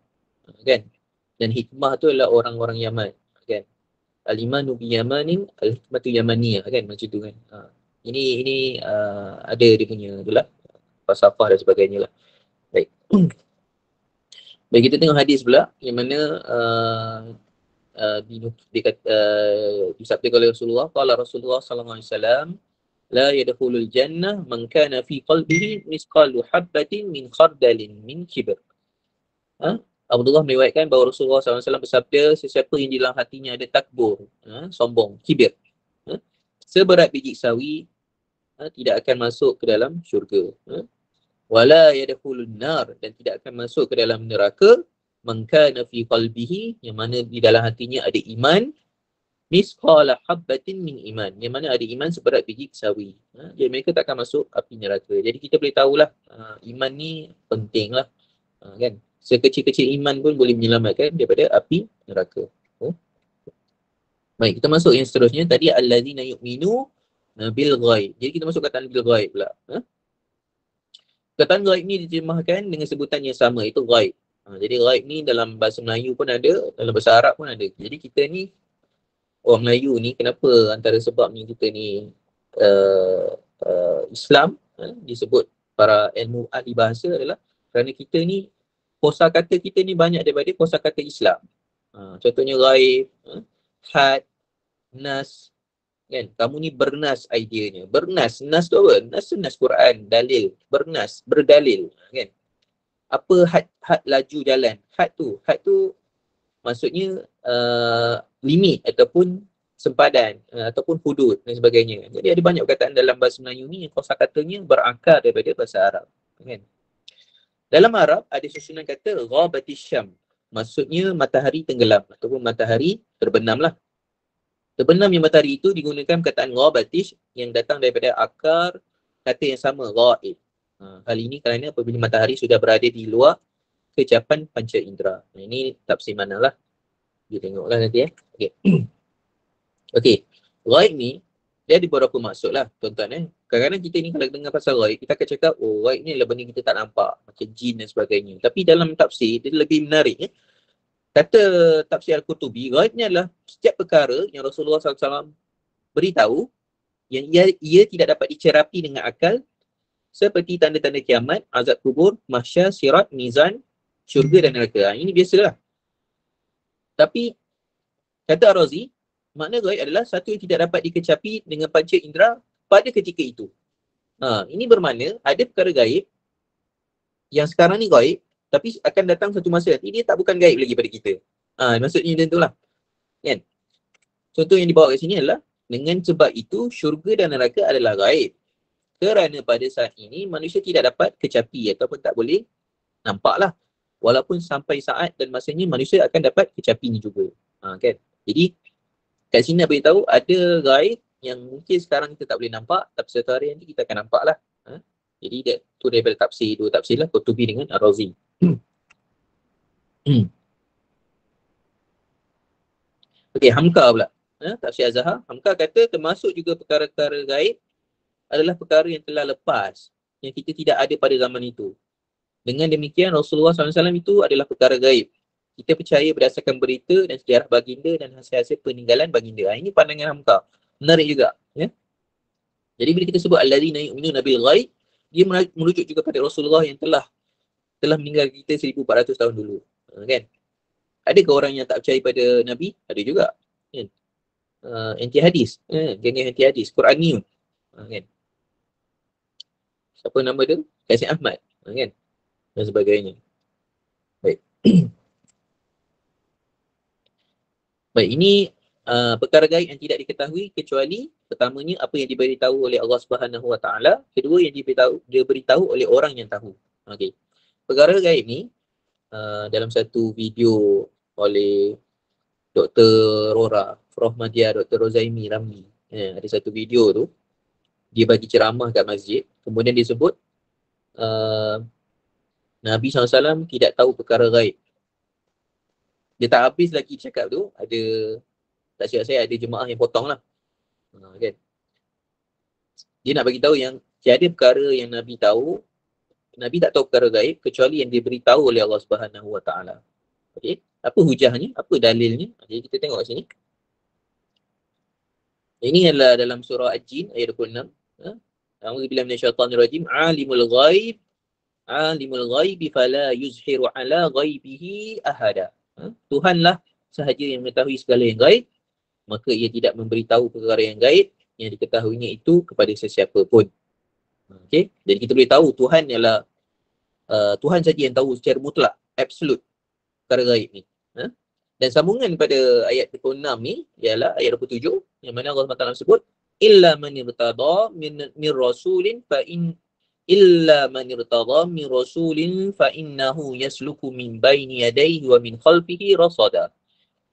Kan? Dan hikmah tu adalah orang-orang Yaman, kan? Al-imanu bi Yamanin, al-hikmatu Yamaniyah, kan? Macam tu kan. Ini ada dia punya itulah falsafah dan sebagainya lah. Baik. Baik, kita tengok hadis pula yang mana disabdakan oleh Rasulullah. Qala Rasulullah sallallahu alaihi wasallam, la yadkhulul jannah man kana fi qalbihi misqalu habatin min khardalin min kibr. Abdullah meriwayatkan bahawa Rasulullah SAW bersabda, sesiapa yang di dalam hatinya ada takbur, sombong, kibir, seberat biji sawi, tidak akan masuk ke dalam syurga. Wala yadkhulun nar, dan tidak akan masuk ke dalam neraka, man kana fi qalbihi, yang mana di dalam hatinya ada iman, misqala habbatin min iman, yang mana ada iman seberat biji sawi. Jadi mereka tak akan masuk api neraka. Jadi kita boleh tahulah iman ni penting lah, kan? Sekecil-kecil iman pun boleh menyelamatkan daripada api neraka. Baik, kita masuk yang seterusnya. Tadi allazina yu'minu bil ghaib. Jadi kita masuk kataan bil ghaib pula. Kataan ghaib ni diterjemahkan dengan sebutan yang sama, itu ghaib. Jadi ghaib ni dalam bahasa Melayu pun ada, dalam bahasa Arab pun ada. Jadi kita ni orang Melayu ni, kenapa antara sebabnya kita ni Islam disebut para ilmu ahli bahasa adalah kerana kita ni kosakata kita ni banyak daripada kosakata Islam. Contohnya ghaib, had, nas, kan? Kamu ni bernas ideanya. Bernas, nas tu apa? Nas tu nas Quran, dalil, bernas, berdalil, kan? Apa had laju jalan? Had tu maksudnya limit ataupun sempadan ataupun hudud dan sebagainya. Jadi ada banyak perkataan dalam bahasa Melayu ni yang kosakatanya berakar daripada bahasa Arab, kan? Dalam Arab ada susunan kata ghabatis syam. Maksudnya matahari tenggelam ataupun matahari terbenam lah. Terbenamnya matahari itu digunakan perkataan ghabatish yang datang daripada akar kata yang sama, ghaib. Hal ini kerana apabila matahari sudah berada di luar kecapan panca indera. Ini tafsir mana lah. Kita tengoklah nanti Okay. Okay. Ghaib ni dia ada beberapa maksud lah tuan-tuan. Kadang-kadang kita ni kalau dengar pasal ghaib, kita akan cakap, oh ghaib ni adalah benda kita tak nampak, macam jin dan sebagainya. Tapi dalam tafsir, dia lebih menarik. Kata tafsir Al-Qurtubi, ghaib ni adalah setiap perkara yang Rasulullah SAW beritahu yang ia tidak dapat dicerapi dengan akal, seperti tanda-tanda kiamat, azab kubur, mahsyar, sirat, mizan, syurga dan neraka. Ini biasalah. Tapi kata Ar-Razi, makna ghaib adalah satu yang tidak dapat dikecapi dengan panca indera pada ketika itu. Ini bermakna ada perkara gaib yang sekarang ni gaib, tapi akan datang satu masa nanti dia tak bukan gaib lagi pada kita. Maksudnya macam itulah. Kan? Contoh yang dibawa kat sini adalah dengan sebab itu syurga dan neraka adalah gaib. Kerana pada saat ini manusia tidak dapat kecapi ataupun tak boleh nampak lah. Walaupun sampai saat dan masanya manusia akan dapat kecapinya juga. Kan? Jadi kat sini nak beritahu ada gaib yang mungkin sekarang kita tak boleh nampak, tapi satu hari nanti kita akan nampak lah. Jadi dia tu daripada tafsir, dua tafsir lah, Qurtubi dengan Ar-Razi. Okey, Hamka pula. Tafsir Az-Zahar, Hamka kata termasuk juga perkara-perkara gaib adalah perkara yang telah lepas, yang kita tidak ada pada zaman itu. Dengan demikian Rasulullah SAW itu adalah perkara gaib. Kita percaya berdasarkan berita dan sejarah baginda dan hasil-hasil peninggalan baginda. Ini pandangan Hamka. Menarik juga. Ya? Jadi bila kita sebut alladzina yu'minuna bil ghaib, dia merujuk juga pada Rasulullah yang telah meninggal kita 1400 tahun dulu. Kan? Adakah orang yang tak percaya pada Nabi? Ada juga. Kan? Anti hadis. Geng anti hadis. Quraniun. Kan? Siapa nama dia? Kasim Ahmad. Kan? Dan sebagainya. Baik. Baik, ini perkara gaib yang tidak diketahui kecuali pertamanya apa yang diberitahu oleh Allah Subhanahu Wa Taala, kedua yang diberitahu oleh orang yang tahu. Okey. Perkara gaib ni dalam satu video oleh Dr. Rora Rohmadia, Dr. Rozaimi Ramli. Ada satu video tu dia bagi ceramah kat masjid, kemudian dia sebut Nabi SAW tidak tahu perkara gaib. Dia tak habis lagi cakap tu, tak silap saya ada jemaah yang potong lah. Kan? Dia nak bagi tahu yang tiada perkara yang Nabi tahu, Nabi tak tahu perkara gaib kecuali yang diberitahu oleh Allah Subhanahu Wa Taala. Okey, apa hujahnya? Apa dalilnya? Jadi kita tengok kat sini. Ini adalah dalam surah Al-Jin ayat 26. A'udzubillahi minasyaitonirrajim. Alimul ghaibi fala yuzhiru ala ghaibihi ahada. Tuhanlah sahaja yang mengetahui segala yang gaib, maka ia tidak memberitahu perkara yang gaib yang diketahuinya itu kepada sesiapa pun. Okey, jadi kita boleh tahu Tuhan ialah Tuhan saja yang tahu secara mutlak, absolute perkara gaib ni. Dan sambungan pada ayat 26 ni ialah ayat 27 yang mana Allah SWT sebut illa man irtada min rasulin fa in illa man irtada min rasulin fa innahu yasluku min baini yadayhi wa min khalfihi rasada.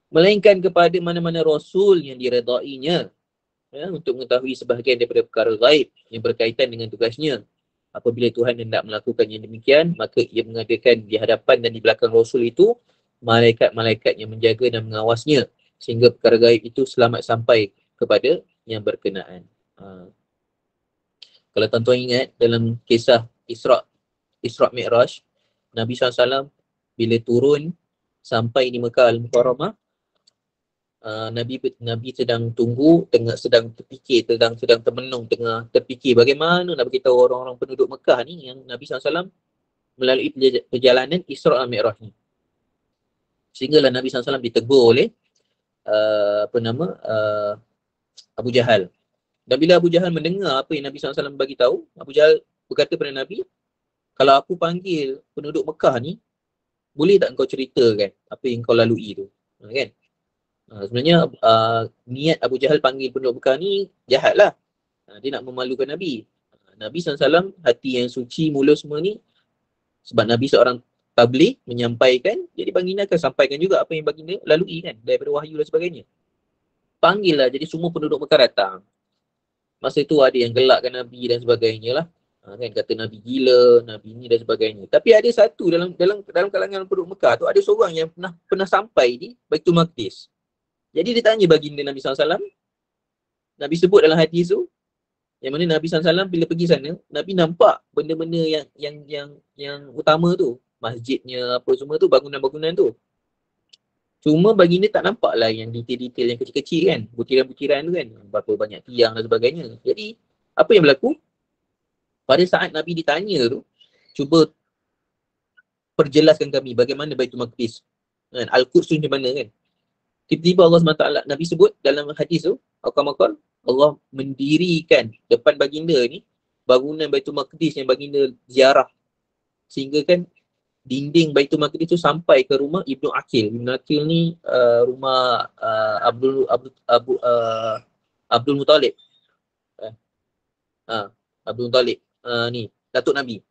Melainkan kepada mana-mana rasul yang diredainya untuk mengetahui sebahagian daripada perkara gaib yang berkaitan dengan tugasnya. Apabila Tuhan hendak melakukan yang demikian, maka ia mengadakan di hadapan dan di belakang rasul itu malaikat-malaikat yang menjaga dan mengawasnya sehingga perkara gaib itu selamat sampai kepada yang berkenaan. Kalau tuan-tuan ingat dalam kisah Isra' Mi'raj, Nabi SAW bila turun sampai di Mekah Al-Mukarramah, Nabi sedang tunggu, sedang terfikir, sedang termenung, tengah terfikir bagaimana nak beritahu orang-orang penduduk Mekah ni yang Nabi SAW melalui perjalanan Isra' dan Mi'raj ni. Sehinggalah Nabi SAW ditegur oleh Abu Jahal. Dan bila Abu Jahal mendengar apa yang Nabi SAW bagi tahu, Abu Jahal berkata kepada Nabi, kalau aku panggil penduduk Mekah ni, boleh tak kau ceritakan apa yang kau lalui tu? Kan? Sebenarnya niat Abu Jahal panggil penduduk Mekah ni jahat lah. Dia nak memalukan Nabi. Nabi SAW hati yang suci, mulus semua ni, sebab Nabi seorang tabligh menyampaikan, jadi baginda akan sampaikan juga apa yang baginda lalui kan, daripada wahyu dan sebagainya. Panggil lah, jadi semua penduduk Mekah datang. Masa itu ada yang gelakkan Nabi dan sebagainya lah. Kan kata Nabi gila, Nabi ni dan sebagainya. Tapi ada satu dalam kalangan penduduk Mekah tu, ada seorang yang pernah sampai di Baitul Maqdis. Jadi dia tanya baginda Nabi SAW. Nabi sebut dalam hadis tu, yang mana Nabi SAW bila pergi sana, Nabi nampak benda-benda yang utama tu. Masjidnya, apa semua tu, bangunan-bangunan tu. Cuma baginda tak nampak lah yang detail-detail yang kecil-kecil kan. Butiran-butiran tu kan. Berapa banyak tiang dan sebagainya. Jadi, apa yang berlaku? Pada saat Nabi ditanya tu, cuba perjelaskan kami bagaimana Baitul Maqdis. Kan? Al-Quds tu macam mana kan. Tiba-tiba Allah SWT, Nabi sebut dalam hadis tu, Allah mendirikan depan baginda ni bangunan Baitul Maqdis yang baginda ziarah. Sehingga kan dinding Baitul Maqdis tu sampai ke rumah Ibnu Aqil. Ibnu Aqil ni rumah Abdul Muttalib. Abdul Muttalib ni datuk Nabi.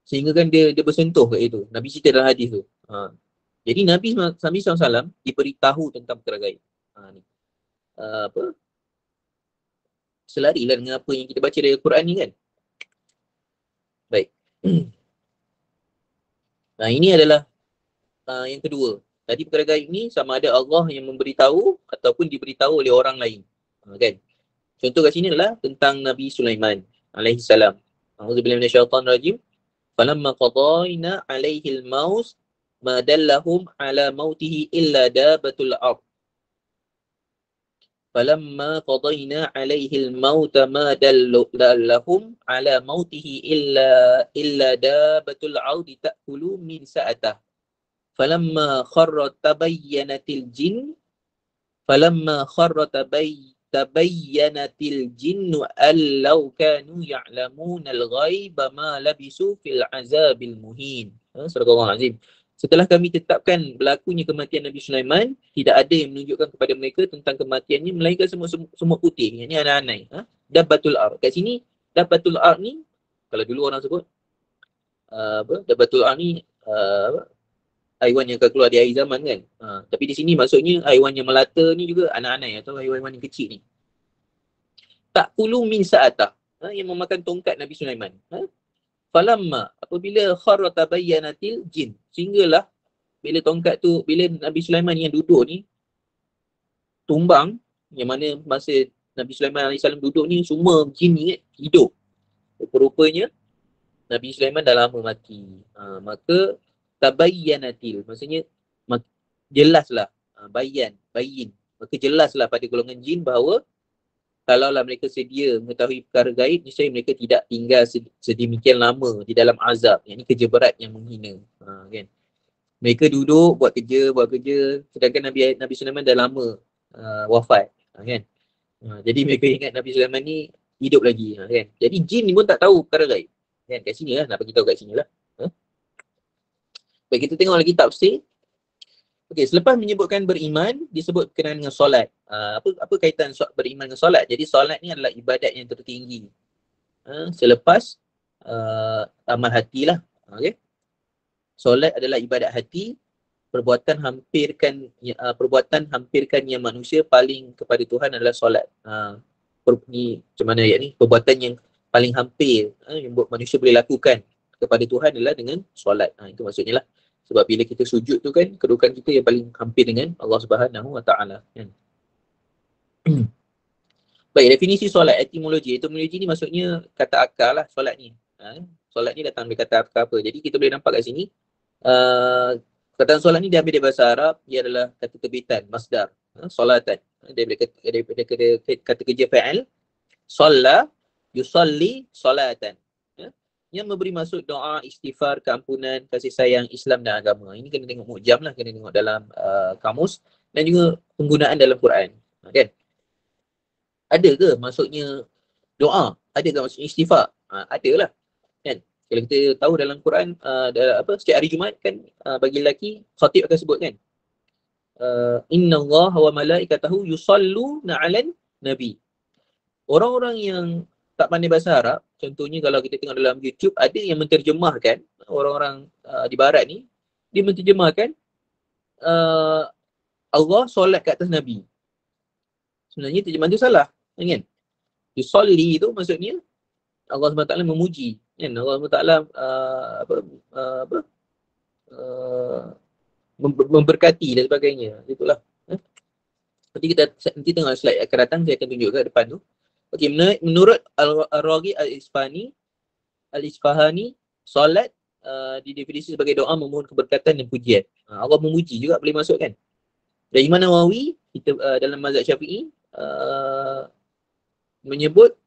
Sehingga kan dia bersentuh kat itu. Nabi cerita dalam hadis tu. Jadi Nabi SAW diberitahu tentang perkara gaib. Selarilah dengan apa yang kita baca dari Al-Quran ni kan. Baik. Ini adalah yang kedua. Jadi perkara gaib ni sama ada Allah yang memberitahu ataupun diberitahu oleh orang lain. Kan? Contoh kat sini adalah tentang Nabi Sulaiman alaihi salam. A'udzubillahi minasyaitonir rajim. Falamma qadayna alaihi al-maut ma dallahum ala mautihi illa dabatul ard. Falamma qadayna alaihi al-maut ma dallahum ala mautihi illa dabatul ard ta'kulu min sa'atah. Falamma kharra tabayyanatil jinn falamma kharra tabayyanatil jinnu allau kanu ya'lamuna al-ghaiba ma labisu fil azabil muhin. Surah Al-Azim. Setelah kami tetapkan berlakunya kematian Nabi Sulaiman, tidak ada yang menunjukkan kepada mereka tentang kematiannya melainkan semua putih. Yang ni aneh-aneh. Dabbatul ard. Kat sini Dabbatul ard ni kalau dulu orang sebut Dabbatul ard ni haiwan yang akan keluar di akhir zaman kan. Tapi di sini maksudnya haiwan yang melata ni juga anak-anak atau haiwan yang kecil ni. Ta'kulu min sa'atah. Yang memakan tongkat Nabi Sulaiman. Falamma, apabila kharra tabayyanatil jin. Sehinggalah bila tongkat tu, bila Nabi Sulaiman yang duduk ni tumbang, yang mana masa Nabi Sulaiman AS duduk ni semua jin ni hidup. Rupanya Nabi Sulaiman dah lama mati. Maka tabayyanatil, maksudnya jelaslah, bayin. Maka jelaslah pada golongan jin bahawa kalaulah mereka sedia mengetahui perkara gaib, niscaya mereka tidak tinggal sedemikian lama di dalam azab. Yang ini kerja berat yang menghina. Kan? Mereka duduk buat kerja, sedangkan Nabi Sulaiman dah lama wafat. Kan? Jadi mereka ingat Nabi Sulaiman ni hidup lagi. Kan? Jadi jin ni pun tak tahu perkara gaib. Kan? Kat sini lah, nak bagi tahu kat sini lah. Baik, kita tengok lagi tafsir. Okey, selepas menyebutkan beriman, disebut berkenaan dengan solat. Apa kaitan beriman dengan solat? Jadi solat ni adalah ibadat yang tertinggi. Selepas amal hati lah. Okey. Solat adalah ibadat hati, perbuatan hampirkannya manusia paling kepada Tuhan adalah solat. Ni macam mana ayat ni? Perbuatan yang paling hampir yang manusia boleh lakukan kepada Tuhan adalah dengan solat. Itu maksudnya lah. Sebab bila kita sujud tu kan, kedudukan kita yang paling hampir dengan Allah Subhanahu Wa Taala. Kan? Baik, definisi solat, etimologi. Etimologi ni maksudnya kata akar lah solat ni. Solat ni datang dari kata akar apa. Jadi kita boleh nampak kat sini, kataan solat ni diambil dari bahasa Arab, dia adalah kata terbitan, masdar. Solatan. Daripada kata kerja fa'al. Solla, yusalli, solatan. Yang memberi maksud doa, istighfar, keampunan, kasih sayang, Islam dan agama. Ini kena tengok mu'jam lah, kena tengok dalam kamus dan juga penggunaan dalam Quran. Kan? Ada ke maksudnya doa? Ada ke maksudnya istighfar? Ada lah. Kan? Kalau kita tahu dalam Quran, setiap hari Jumaat kan bagi lelaki, khatib akan sebut kan? Inna Allah wa malaikatahu yusalluna 'alan nabi. Orang-orang yang tak pandai bahasa Arab, contohnya kalau kita tengok dalam YouTube, ada yang menterjemahkan, orang-orang di barat ni, dia menterjemahkan Allah solat kat atas Nabi. Sebenarnya terjemahan tu salah. Kan? Yusalli tu maksudnya Allah SWT memuji. Kan? Allah SWT memberkati dan sebagainya. Itulah. Nanti kita tengok slide akan datang, saya akan tunjuk kat depan tu. Okey, menurut Al-Raghi Al-Isfahani, solat didefinisi sebagai doa memohon keberkatan dan pujian. Allah memuji juga boleh masuk kan. Dan Imam Nawawi kita dalam mazhab Syafi'i menyebut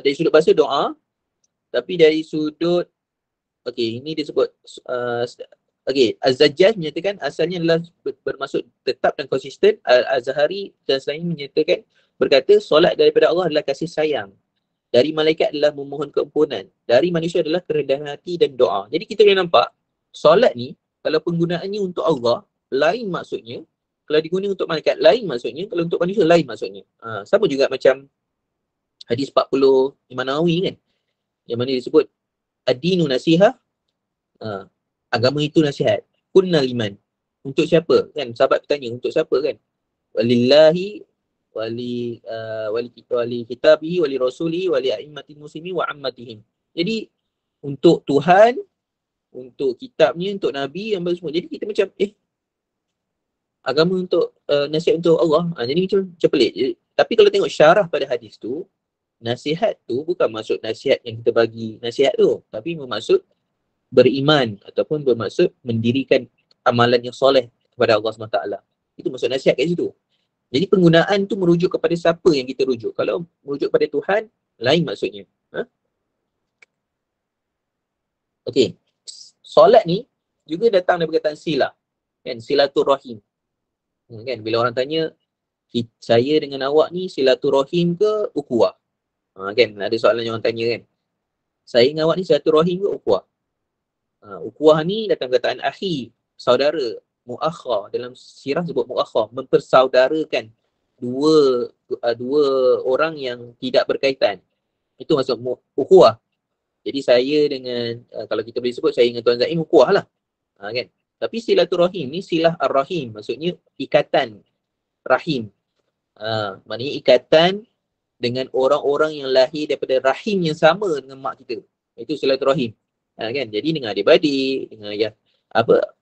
dari sudut bahasa doa, tapi dari sudut ini disebut Az-Zajjaj menyatakan asalnya adalah bermaksud tetap dan konsisten. Al-Azhari dan selain menyatakan berkata solat daripada Allah adalah kasih sayang, dari malaikat adalah memohon keampunan, dari manusia adalah kerendahan hati dan doa. Jadi kita boleh nampak solat ni kalau penggunaannya untuk Allah lain maksudnya, kalau digunakan untuk malaikat lain maksudnya, kalau untuk manusia lain maksudnya. Sama juga macam hadis 40 Imam Nawawi kan, yang mana disebut ad-dinu nasihah, agama itu nasihat. Kunna liman, untuk siapa kan? Sahabat bertanya untuk siapa kan? Walillahi wali kitabihi wali rasulihi wali a'immatil muslimin wa ammatihim. Jadi untuk Tuhan, untuk kitabnya, untuk Nabi yang semua. Jadi kita macam agama untuk nasihat untuk Allah. Jadi macam pelik. Tapi kalau tengok syarah pada hadis tu, nasihat tu bukan maksud nasihat yang kita bagi nasihat tu, tapi bermaksud beriman ataupun bermaksud mendirikan amalan yang soleh kepada Allah SWT. Itu maksud nasihat kat situ. Jadi penggunaan tu merujuk kepada siapa yang kita rujuk. Kalau merujuk kepada Tuhan, lain maksudnya. Okey. Solat ni juga datang dari perkataan silah. Kan? Silaturrahim. Kan? Bila orang tanya, saya dengan awak ni silaturrahim ke ukhuwah? Kan? Ada soalan yang orang tanya kan. Saya dengan awak ni silaturrahim ke ukhuwah? Ukhuwah ni datang perkataan akhi, saudara, muakhah. Dalam sirah sebut muakhah, mempersaudarakan dua orang yang tidak berkaitan. Itu maksud ukhuwah. Jadi saya dengan, kalau kita boleh sebut, saya dengan Tuan Zaim ukhuwah lah. Kan? Tapi silaturahim ni silah ar-rahim, maksudnya ikatan rahim. Maknanya ikatan dengan orang-orang yang lahir daripada rahim yang sama dengan mak kita. Itu silaturahim. Kan? Jadi dengan adik-beradik, dengan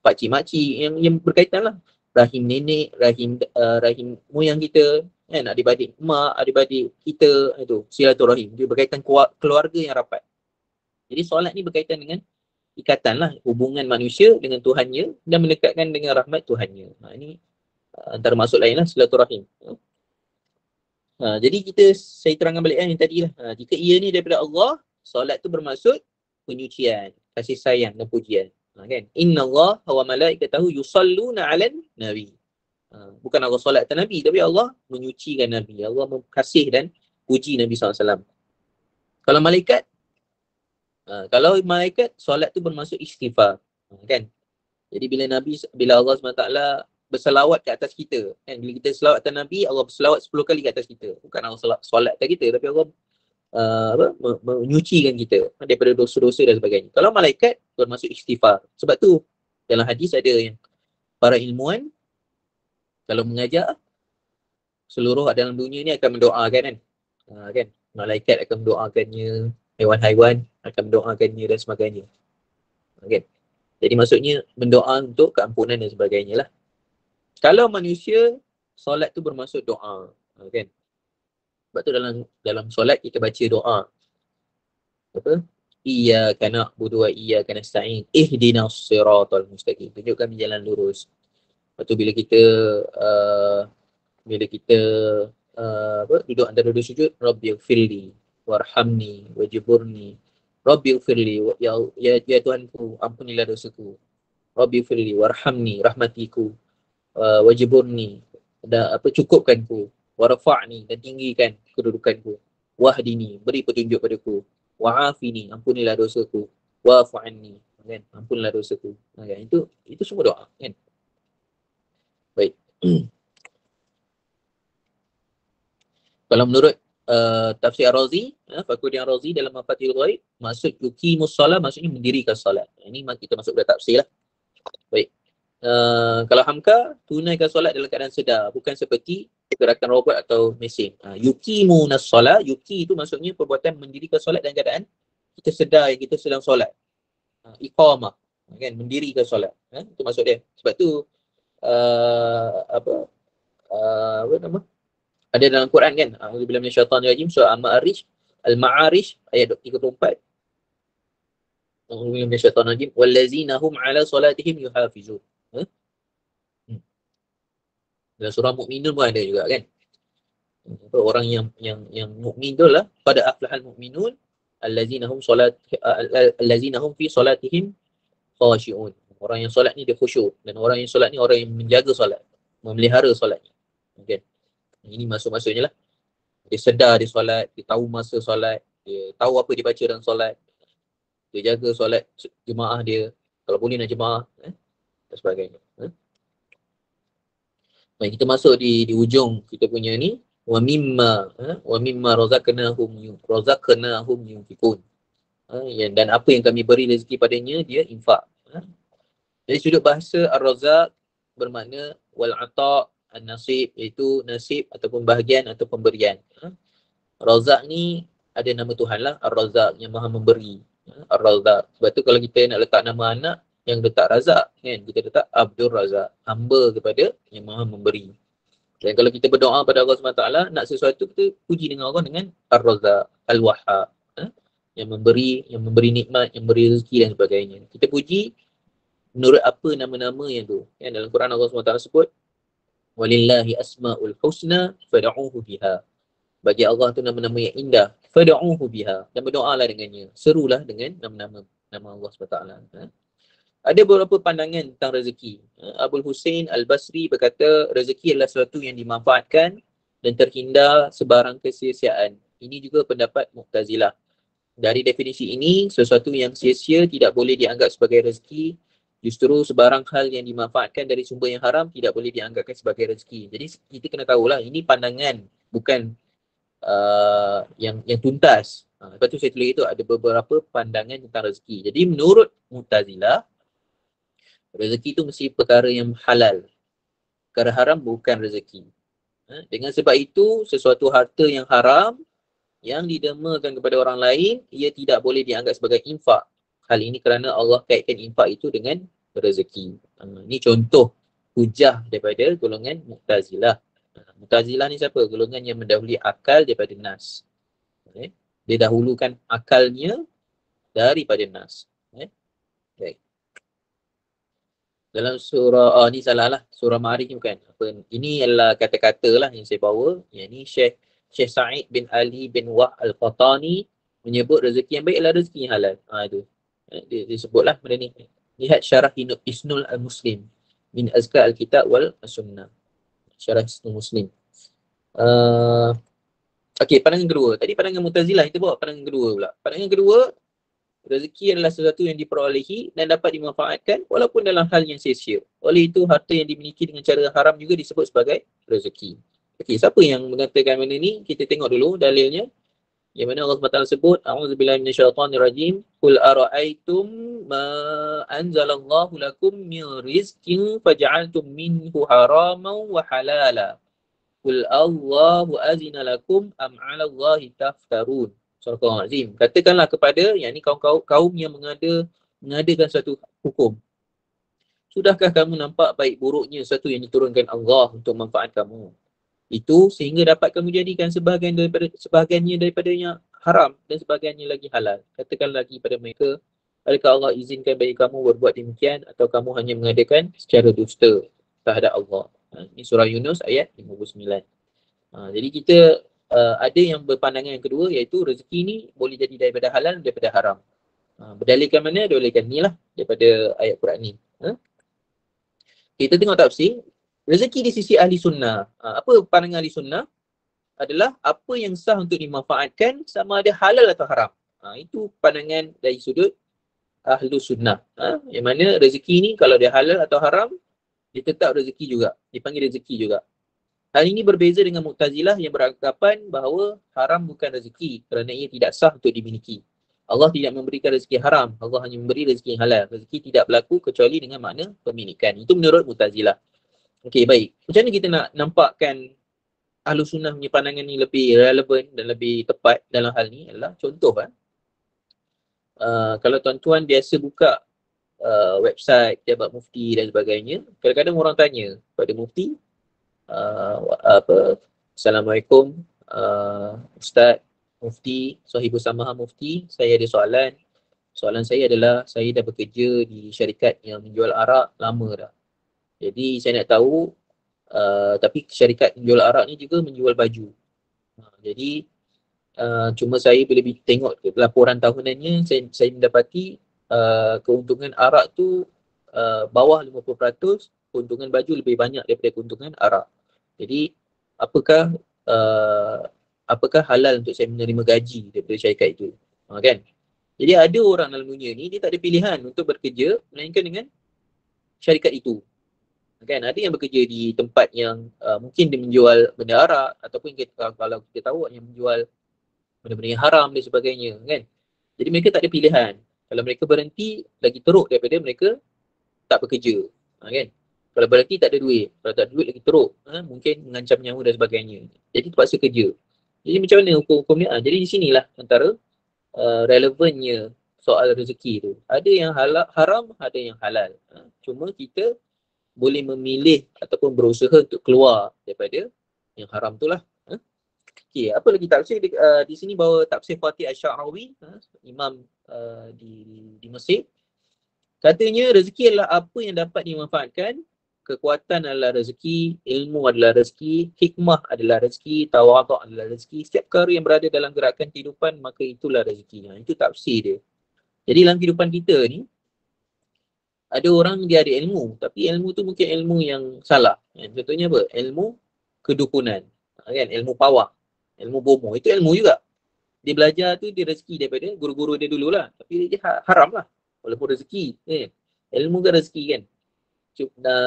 pakcik-makcik yang berkaitan lah. Rahim nenek, rahim moyang kita, kan? Adik-beradik mak, adik-beradik kita, itu silaturahim. Dia berkaitan keluarga yang rapat. Jadi solat ni berkaitan dengan ikatan lah, hubungan manusia dengan Tuhannya dan mendekatkan dengan rahmat Tuhannya. Ini antara maksud lain lah silaturahim. Jadi saya terangkan balik yang tadi lah. Jika ia ni daripada Allah, solat tu bermaksud penyucian, kasih sayang dan pujian. Kan? Inna Allah wa malaikatahu yusalluna 'alan nabi. Bukan Allah solat atas Nabi, tapi Allah menyucikan Nabi. Allah kasih dan puji Nabi SAW. Kalau malaikat, solat tu bermaksud istighfar. Kan? Jadi bila Allah SWT berselawat ke atas kita, kan? Bila kita selawat atas Nabi, Allah berselawat 10 kali ke atas kita. Bukan Allah solat atas kita, tapi Allah menyucikan kita daripada dosa-dosa dan sebagainya. Kalau malaikat bermaksud istighfar. Sebab tu dalam hadis ada yang para ilmuwan kalau mengajar, seluruh dalam dunia ni akan mendoakan kan. Kan? Malaikat akan mendoakannya, haiwan-haiwan akan mendoakannya dan sebagainya. Kan? Jadi maksudnya mendoa untuk keampunan dan sebagainya lah. Kalau manusia, solat tu bermaksud doa. Kan? Sebab tu dalam solat kita baca doa. Apa? Iyyaka na'budu wa iyyaka nasta'in. Ihdinas siratal mustaqim. Tunjuk kami jalan lurus. Lepas tu bila kita duduk antara dua sujud, Rabbighfirli warhamni wajburni. Rabbighfirli, ya Tuhanku, ampunilah dosaku. Rabbighfirli warhamni, rahmatiku, wajburni, cukupkanku, warfa'ni, dan tinggikan kedudukanku, wahdini, beri petunjuk padaku, wa'afini, ampunilah dosaku, wa'fu'anni, kan? Ampunilah dosaku. Kan? Itu semua doa, kan? Baik. Kalau menurut tafsir Ar-Razi, Fakhruddin Ar-Razi dalam Mafatihul Ghaib, maksud yuqimus solat maksudnya mendirikan solat. Ini kita masuk pada tafsir lah. Baik. Kalau Hamka, tunaikan solat dalam keadaan sedar, bukan seperti gerakan robot atau mesin. Yuqimunas solat, yuqi itu maksudnya perbuatan mendirikan solat dalam keadaan kita sedar yang kita sedang solat. Iqamah, kan, mendirikan solat. Itu maksud dia. Sebab tu ada dalam Quran kan, A'udzubillahi minasyaitonirrajim, surah Al-Ma'arij, Al-Ma'arij ayat 34. A'udzubillahi minasyaitonirrajim, wallazina hum 'ala salatihim yuhafizun. Dalam surah Mukminun pun ada juga kan. Orang yang mukmin tu lah, pada aflahal mukminun allazina hum fi salatihim khashi'un. Orang yang solat ni dia khusyuk, dan orang yang solat ni orang yang menjaga solat, memelihara solatnya. Okay. Ini maksudnya lah. Dia sedar dia solat, dia tahu masa solat, dia tahu apa dia baca dalam solat, dia jaga solat jemaah dia, kalau boleh nak jemaah, dan sebagainya. Baik, kita masuk di ujung kita punya ni, wa mimma razaqnahum yunfiqun. Dan apa yang kami beri rezeki padanya, dia infak. Dari sudut bahasa ar-razaq bermakna wal ata' an-nasib, iaitu nasib ataupun bahagian atau pemberian. Razak ni ada nama Tuhan lah, Ar-Razak, yang maha memberi. Ar-Razzaq. Sebab tu kalau kita nak letak nama anak, yang letak Razak kan, kita letak Abdul Razak, hamba kepada yang Maha memberi. Dan kalau kita berdoa pada Allah SWT nak sesuatu, kita puji dengan Allah dengan Ar-Razzaq, Al-Wahhab, yang memberi nikmat, yang memberi rezeki dan sebagainya. Kita puji menurut apa nama-nama yang tu. Kan dalam Quran Allah SWT sebut walillahi asmaul husna fad'uhu biha. Bagi Allah tu nama-nama yang indah, fad'uhu biha, dan berdoalah dengannya. Serulah dengan nama Allah SWT. Ada beberapa pandangan tentang rezeki. Abul Hussein Al-Basri berkata rezeki adalah sesuatu yang dimanfaatkan dan terhindar sebarang kesia-siaan. Ini juga pendapat Mu'tazilah. Dari definisi ini, sesuatu yang sia-sia tidak boleh dianggap sebagai rezeki. Justru sebarang hal yang dimanfaatkan dari sumber yang haram tidak boleh dianggapkan sebagai rezeki. Jadi kita kena tahulah ini pandangan, bukan yang tuntas. Lepas tu saya tulis itu ada beberapa pandangan tentang rezeki. Jadi menurut Mu'tazilah, rezeki itu mesti perkara yang halal. Perkara haram bukan rezeki. Dengan sebab itu, sesuatu harta yang haram yang didermakan kepada orang lain, ia tidak boleh dianggap sebagai infak. Hal ini kerana Allah kaitkan infak itu dengan rezeki. Ini contoh hujah daripada golongan Mu'tazilah. Mu'tazilah ni siapa? Golongan yang mendahului akal daripada nas. Dia dahulukan akalnya daripada nas. Baik. Dalam surah, ni salah lah, surah Ma'arij ni bukan. Ini adalah kata-kata lah yang saya bawa. Yang ni Syekh Sa'id bin Ali bin Wah Al-Qatani menyebut rezeki yang baik adalah rezeki yang halal. Itu. Dia sebutlah benda ni. Lihat syarah Hisnul Al-Muslim min Azka Al-Kitab wal Sunnah. Syarah Hisnul Muslim. Okey, pandangan kedua. Tadi pandangan Mu'tazilah, kita bawa pandangan kedua pula. Pandangan kedua, rezeki adalah sesuatu yang diperolehi dan dapat dimanfaatkan walaupun dalam hal yang sia-sia. Oleh itu, harta yang dimiliki dengan cara haram juga disebut sebagai rezeki. Okey, siapa yang mengatakan benda ni? Kita tengok dulu dalilnya. Yang mana Allah SWT sebut, A'udzubillahi minasyaitonirrajim, Qul ara'aytum ma anzalallahu lakum min rizkin faja'altum minhu haraman wa halala. Qul Allahu azina lakum am 'ala Allahi taftarun. Surah Al-Azim. Katakanlah kepada yang ni kaum yang mengadakan satu hukum. Sudahkah kamu nampak baik buruknya sesuatu yang diturunkan Allah untuk manfaat kamu? Itu sehingga dapat kamu jadikan sebahagiannya daripadanya haram dan sebahagiannya lagi halal. Katakan lagi pada mereka, adakah Allah izinkan bagi kamu berbuat demikian atau kamu hanya mengadakan secara dusta terhadap Allah? Ini surah Yunus ayat 59. Jadi kita ada yang berpandangan yang kedua, iaitu rezeki ni boleh jadi daripada halal daripada haram. Berdalilkan mana? Berdalilkan ni lah daripada ayat Quran ni. Kita tengok tafsir. Rezeki di sisi ahli sunnah. Apa pandangan ahli sunnah? Adalah apa yang sah untuk dimanfaatkan sama ada halal atau haram. Itu pandangan dari sudut ahli sunnah. Yang mana rezeki ni kalau dia halal atau haram, dia tetap rezeki juga. Dipanggil rezeki juga. Hal ini berbeza dengan Mu'tazilah yang beranggapan bahawa haram bukan rezeki kerana ia tidak sah untuk dimiliki. Allah tidak memberikan rezeki haram. Allah hanya memberi rezeki yang halal. Rezeki tidak berlaku kecuali dengan makna pemilikan. Itu menurut Mu'tazilah. Okey, baik. Macam mana kita nak nampakkan Ahlus Sunnah punya pandangan ni lebih relevan dan lebih tepat dalam hal ni adalah contoh kalau tuan-tuan biasa buka website pejabat mufti dan sebagainya, kadang-kadang orang tanya pada mufti, Assalamualaikum Ustaz Mufti, Sahibul Samahah Mufti, saya ada soalan. Soalan saya adalah, saya dah bekerja di syarikat yang menjual arak lama dah. Jadi saya nak tahu, tapi syarikat menjual arak ni juga menjual baju. Jadi cuma saya bila tengok laporan tahunannya, saya mendapati keuntungan arak tu bawah 50%, keuntungan baju lebih banyak daripada keuntungan arak. Jadi apakah halal untuk saya menerima gaji daripada syarikat itu? Kan? Jadi ada orang dalam dunia ni, dia tak ada pilihan untuk bekerja melainkan dengan syarikat itu. Kan, ada yang bekerja di tempat yang mungkin dia menjual benda arak, ataupun kalau kita tahu yang menjual benda-benda yang haram dan sebagainya, kan. Jadi mereka tak ada pilihan. Kalau mereka berhenti, lagi teruk daripada mereka tak bekerja, kan. Kalau berhenti tak ada duit, kalau tak ada duit lagi teruk, mungkin mengancam nyawa dan sebagainya. Jadi terpaksa kerja. Jadi macam mana hukum-hukum ni? Jadi di sinilah antara relevannya soal rezeki tu. Ada yang halal, haram, ada yang halal. Cuma kita boleh memilih ataupun berusaha untuk keluar daripada yang haram tu lah. Okey, apa lagi tafsir di sini bawa tafsir Fatih Asy-Sya'rawi, imam di Mesir. Katanya rezeki adalah apa yang dapat dimanfaatkan, kekuatan adalah rezeki, ilmu adalah rezeki, hikmah adalah rezeki, tawaduk adalah rezeki. Setiap perkara yang berada dalam gerakan kehidupan, maka itulah rezeki. Itu tafsir dia. Jadi dalam kehidupan kita ni, ada orang dia ada ilmu, tapi ilmu tu mungkin ilmu yang salah. Contohnya apa? Ilmu kedukunan, kan? Ilmu pawang, ilmu bomo, itu ilmu juga. Dia belajar tu dia rezeki daripada guru-guru dia dululah, tapi dia haram lah walaupun rezeki. Ilmu kan rezeki kan.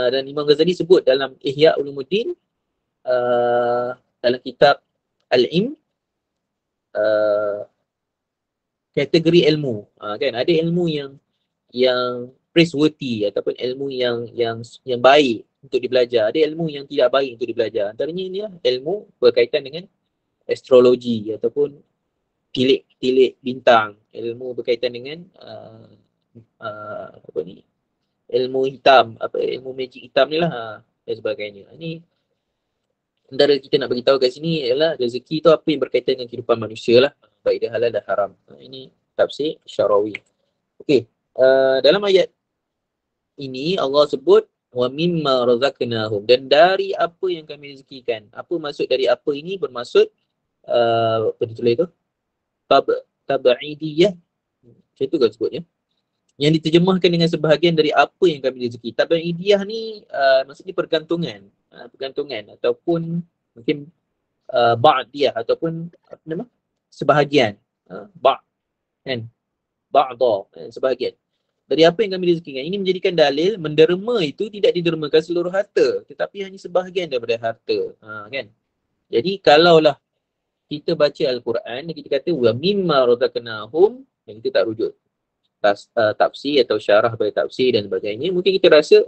Dan Imam Ghazali sebut dalam Ihya Ulumuddin, dalam kitab Al-Im, kategori ilmu, kan ada ilmu yang praiseworthy ataupun ilmu yang baik untuk dibelajar, ada ilmu yang tidak baik untuk dibelajar. Antaranya ini lah ilmu berkaitan dengan astrologi ataupun tilik bintang, ilmu berkaitan dengan apa ni, ilmu hitam, ilmu magic hitam ni lah, dan sebagainya. Ini antara kita nak beritahu kat sini ialah rezeki tu apa yang berkaitan dengan kehidupan manusia lah, baik dia halal dan haram. Ini tafsir Syarawi. Okey, dalam ayat ini Allah sebut wa mimma razaqnahum, dan dari apa yang kami rezekikan. Apa maksud dari apa ini? Bermaksud apa ditulis tu? Tab'idiyah. Macam tu kan sebutnya. Yang diterjemahkan dengan sebahagian dari apa yang kami rezeki. Tab'idiyah ni maksudnya pergantungan. Pergantungan ataupun mungkin ba'diyah ataupun apa nama? Sebahagian. Ba' kan? Ba'da, sebahagian. Dari apa yang kami rezekikan. Ini menjadikan dalil menderma itu tidak didermakan seluruh harta, tetapi hanya sebahagian daripada harta. Kan? Jadi kalaulah kita baca Al-Quran, kita kata wa mimma razaqnahum, dan kita tak rujuk tafsir atau syarah pada tafsir dan sebagainya, mungkin kita rasa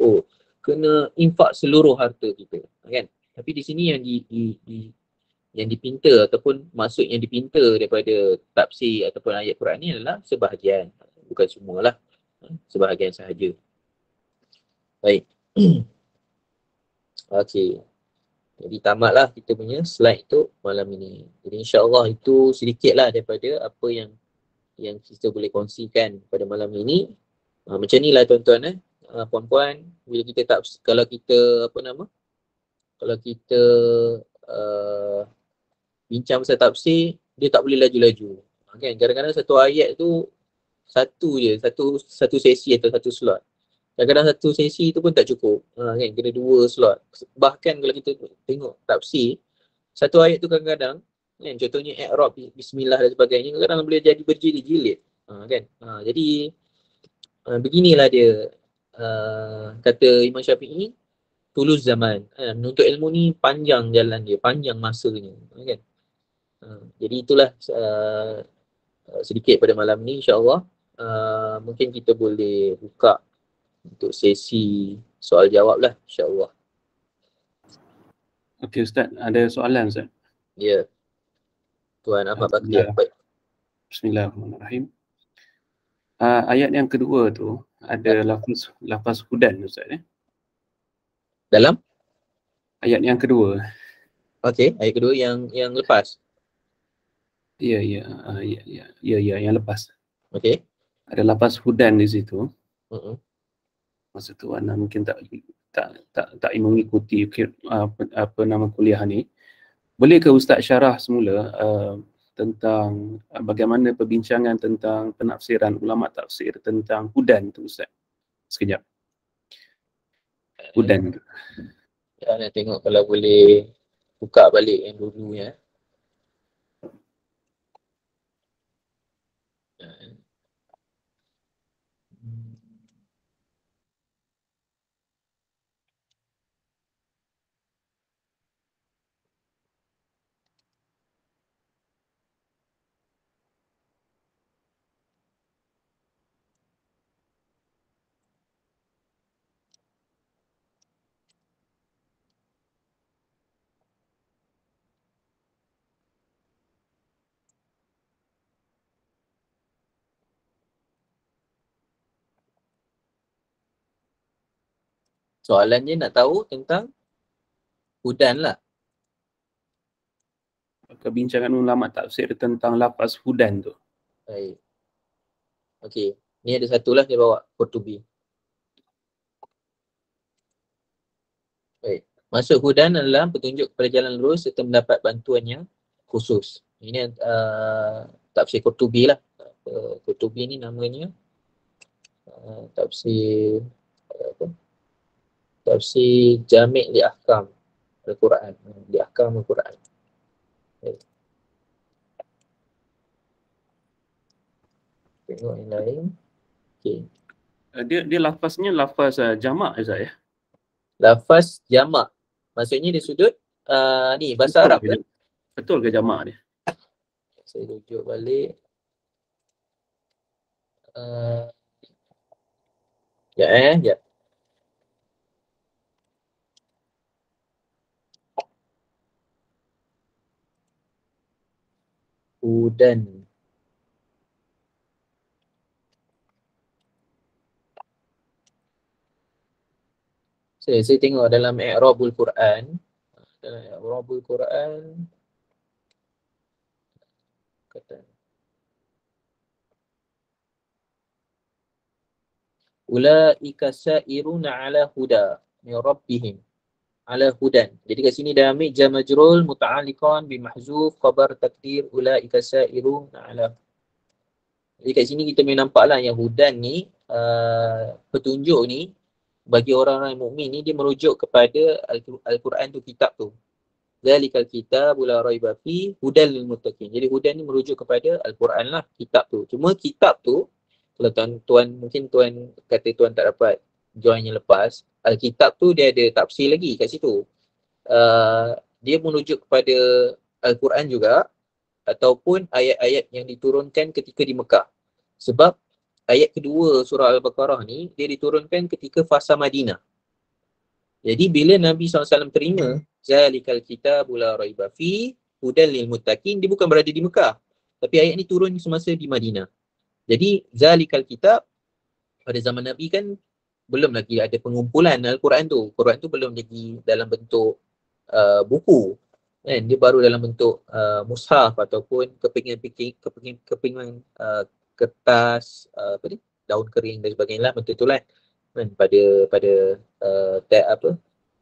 kena infak seluruh harta kita, kan? Tapi di sini yang dipinta ataupun maksud yang dipinta daripada tafsir ataupun ayat Quran ni adalah sebahagian, bukan semualah, sebahagian sahaja. Baik. Okey. Jadi tamatlah kita punya slide tu malam ini. Jadi insya-Allah itu sedikitlah daripada apa yang kita boleh kongsikan pada malam ini. Macam inilah tuan-tuan, puan-puan, bila kita tak, kalau kita apa nama? Kalau kita uh, bincang pasal tafsir, dia tak boleh laju-laju. Kan? Kadang-kadang satu ayat tu satu je, satu sesi atau satu slot. Kadang-kadang satu sesi tu pun tak cukup. Kan? Kena 2 slot. Bahkan kalau kita tengok tafsir, satu ayat tu kadang-kadang, kan, contohnya i'rab, bismillah dan sebagainya, kadang-kadang boleh jadi berjilid-jilid. Kan? Jadi beginilah dia, kata Imam Syafi'i, tulus zaman. Untuk ilmu ni panjang jalan dia, panjang masanya. Kan? Jadi itulah sedikit pada malam ni, insya-Allah. Mungkin kita boleh buka untuk sesi soal jawab lah, insya-Allah. Okey Ustaz, ada soalan Ustaz? Ya. Tuan Ahmad Bakri. Baik. Bismillahirrahmanirrahim. Ayat yang kedua tu ada lafaz hudan Ustaz. Dalam ayat yang kedua. Okey, ayat kedua yang lepas. Ya, yang lepas. Okey. Ada lafaz hudan di situ. Masa tu Ana mungkin tak mengikuti apa nama kuliah ni. Boleh ke Ustaz syarah semula tentang bagaimana perbincangan tentang penafsiran ulama tafsir tentang hudan tu Ustaz? Sekejap. Hudan tu. Ya, nak tengok kalau boleh buka balik yang dulunya. Soalannya nak tahu tentang hudan lah. Kebincangan ulama tafsir tentang lafaz hudan tu. Baik. Okey. Ni ada satu lah dia bawa Qurtubi. Baik. Maksud hudan adalah petunjuk kepada jalan lurus serta mendapat bantuan yang khusus. Ini tafsir Qurtubi lah. Qurtubi ni namanya tafsir apa? Tafsir Jami' li Ahkam Al-Quran. Li Ahkam Al-Quran. Baik. Tengok yang lain. Okey. Dia lafaznya lafaz jamak Azhar ya. Lafaz jamak. Maksudnya dia sudut ni bahasa Arab ke? Betul ke jamak dia? Saya rujuk balik. Ya. Hudan. Saya tengok dalam I'rabul Quran. Dalam I'rabul Quran kata ulaika sa'iruna ala huda min rabbihim ala hudan. Jadi kat sini dah ambil jar majrur muta'alliqan bi mahzuf khabar takdir ulaika sa'iruna ala. Jadi kat sini kita boleh nampaklah yang hudan ni petunjuk ni bagi orang-orang mukmin ni dia merujuk kepada Al-Quran tu, kitab tu. Zalikal kitab la raiba fi hudan lil muttaqin. Jadi hudan ni merujuk kepada Al-Quran lah, kitab tu. Cuma kitab tu kalau tuan mungkin tuan kata tuan tak dapat join yang lepas, Alkitab tu dia ada tafsir lagi kat situ. Dia merujuk kepada Al-Quran juga ataupun ayat-ayat yang diturunkan ketika di Mekah. Sebab ayat kedua surah Al-Baqarah ni dia diturunkan ketika fasa Madinah. Jadi bila Nabi SAW terima zalikal kitabu la raiba fi hudan lil muttaqin, dia bukan berada di Mekah. Tapi ayat ni turun semasa di Madinah. Jadi zalikal kitab pada zaman Nabi kan belum lagi ada pengumpulan Al-Quran tu. Quran tu belum lagi dalam bentuk buku. Kan? Dia baru dalam bentuk mushaf ataupun kepingan kertas apa ni? Daun kering dan sebagainya lah, bentuk tu lah. Kan? Pada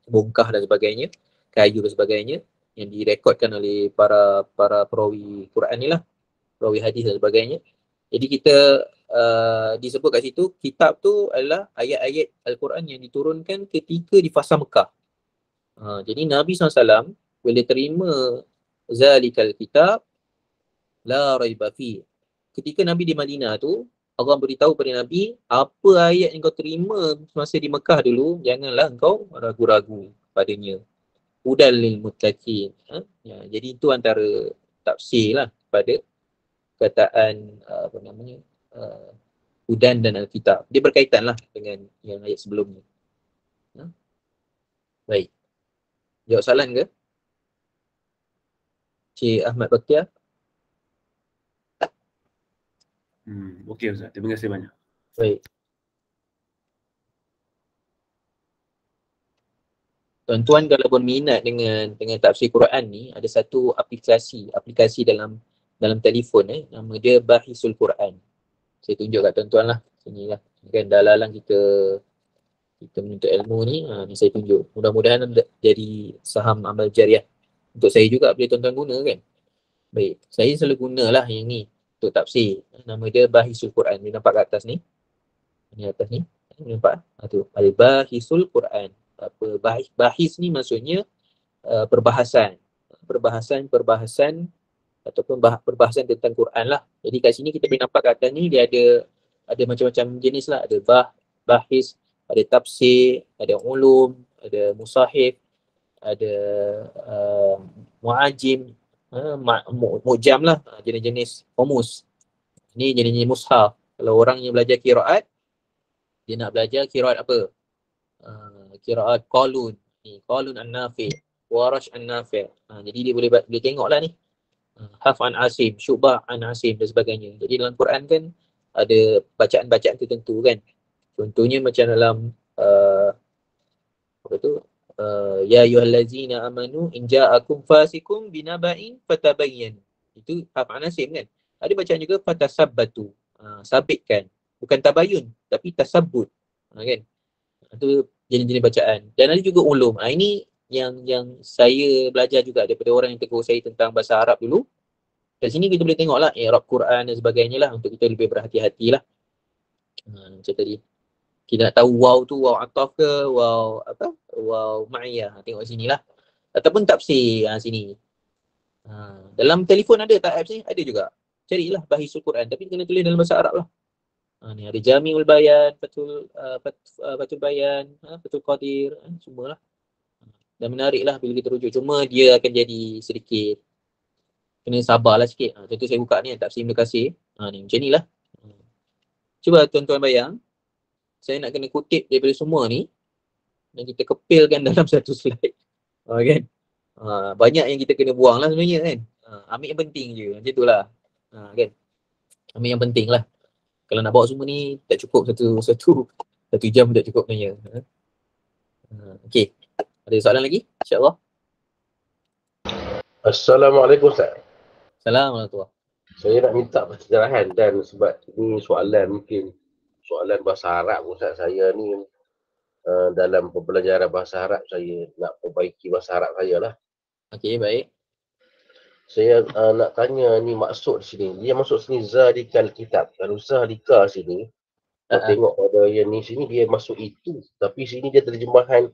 bongkah dan sebagainya, kayu dan sebagainya yang direkodkan oleh para perawi Quran ni lah, perawi hadis dan sebagainya. Jadi kita disebut kat situ kitab tu adalah ayat-ayat Al-Quran yang diturunkan ketika di fasa Mekah. Jadi Nabi SAW bila terima zalikal kitab la raiba fi, ketika Nabi di Madinah tu Allah beritahu pada Nabi, apa ayat yang kau terima semasa di Mekah dulu, janganlah engkau ragu-ragu padanya. Hudal lil muttaqin. Ya, jadi itu antara tafsir lah pada kataan hudan dan Alkitab. Dia berkaitan lah dengan yang ayat sebelumnya. Baik. Jawab soalan ke? Cik Ahmad Bakhtiar? Okey Ustaz, terima kasih banyak. Baik. Tuan-tuan kalau berminat dengan tafsir Quran ni, ada satu aplikasi dalam telefon nama dia Bahisul Quran. Saya tunjuk kat tuan-tuan lah. Sini lah. Kan dalam kita menuntut ilmu ni, ni saya tunjuk. Mudah-mudahan jadi saham amal jariah. Untuk saya juga boleh tuan-tuan guna kan. Baik. Saya selalu gunalah yang ni untuk tafsir. Nama dia Bahisul Quran. Dia nampak kat atas ni. Ini atas ni. Nampak? Tu. Al-Bahisul Quran. Apa bahis ni maksudnya perbahasan ataupun perbahasan tentang Quran lah. Jadi kat sini kita boleh nampak kat atas ni dia ada macam-macam jenis lah. Ada bahis, ada tafsir, ada ulum, ada musahif, ada muajim, mu'jam lah, jenis-jenis komus. Ini jenis-jenis mushaf. Kalau orang yang belajar qiraat, dia nak belajar qiraat apa? Qiraat Qalun, Qalun an-Nafi', Warash an-Nafi'. Jadi dia boleh tengok lah ni. Haf an Asim, Syubah an Asim dan sebagainya. Jadi dalam Quran kan ada bacaan-bacaan tertentu kan. Contohnya macam dalam Apa tu? Ya ayyuhallazina amanu in ja'akum fasikum binaba'in fatabayyan. Itu makna same kan? Ada bacaan juga fatasabbatu. Sabitkan. Bukan tabayun tapi tasabbut. Kan? Itu jenis-jenis bacaan. Dan ada juga ulum. Ini yang saya belajar juga daripada orang yang tegur saya tentang bahasa Arab dulu. Kat sini kita boleh tengok lah i'rab Quran dan sebagainya lah untuk kita lebih berhati-hati lah. Macam tadi. Kita nak tahu waw tu waw ataf ke, waw apa? Waw ma'iyah. Tengok sini lah. Ataupun tafsir sini. Dalam telefon ada tak apps ni? Ada juga. Carilah Bahisul Quran tapi kena tulis dalam bahasa Arab lah. Ni ada Jami'ul Bayan, Fathul Bayan, Fathul Qadir, semualah. Dan menarik lah bila kita rujuk. Cuma dia akan jadi sedikit kena sabarlah sikit. Contoh saya buka ni tafsir Ibn Katsir. Ni macam ni lah. Cuba tuan-tuan bayang, saya nak kena kutip daripada semua ni dan kita kepilkan dalam satu slide. Kan? Banyak yang kita kena buang lah sebenarnya kan. Ambil yang penting je. Macam tu lah. Kan? Ambil yang penting lah. Kalau nak bawa semua ni tak cukup satu jam tak cukup sebenarnya. Okey. Ada soalan lagi? InsyaAllah. Assalamualaikum Ustaz. Assalamualaikum. Saya nak minta pencerahan dan sebab ni soalan mungkin soalan bahasa Arab Ustaz. Saya ni dalam pembelajaran bahasa Arab saya nak perbaiki bahasa Arab saya lah. Okey, baik. Saya nak tanya ni maksud sini. Dia maksud sini zalikal kitab. Kalau zalika sini tengok pada yang ni sini dia masuk itu. Tapi sini dia terjemahan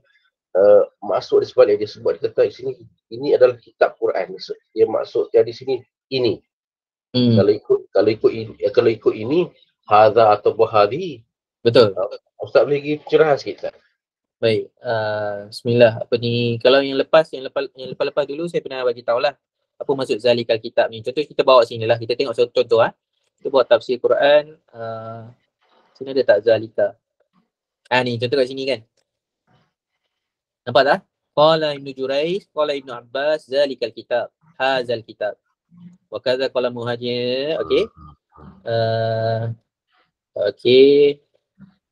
maksud dia sebalik dia sebut dia kata sini ini adalah kitab Quran. Dia maksud dia di sini ini. Kalau ikut ini hadza atau hadhi. Betul. Ustaz boleh bagi pencerahan sikit tak? Baik. Bismillah. Apa ni, kalau yang lepas dulu saya pernah bagi tahulah apa maksud zalikal kitab ni. Contoh kita bawa sini lah. Kita tengok contoh Kita buat tafsir Quran. Sini ada tak zalika? Ni contoh kat sini kan. Nampak tak? Qala Ibn Jurayj, qala Ibn Abbas, zalikal kitab, hazal kitab. Wa kadza qala Muhajir. Okey.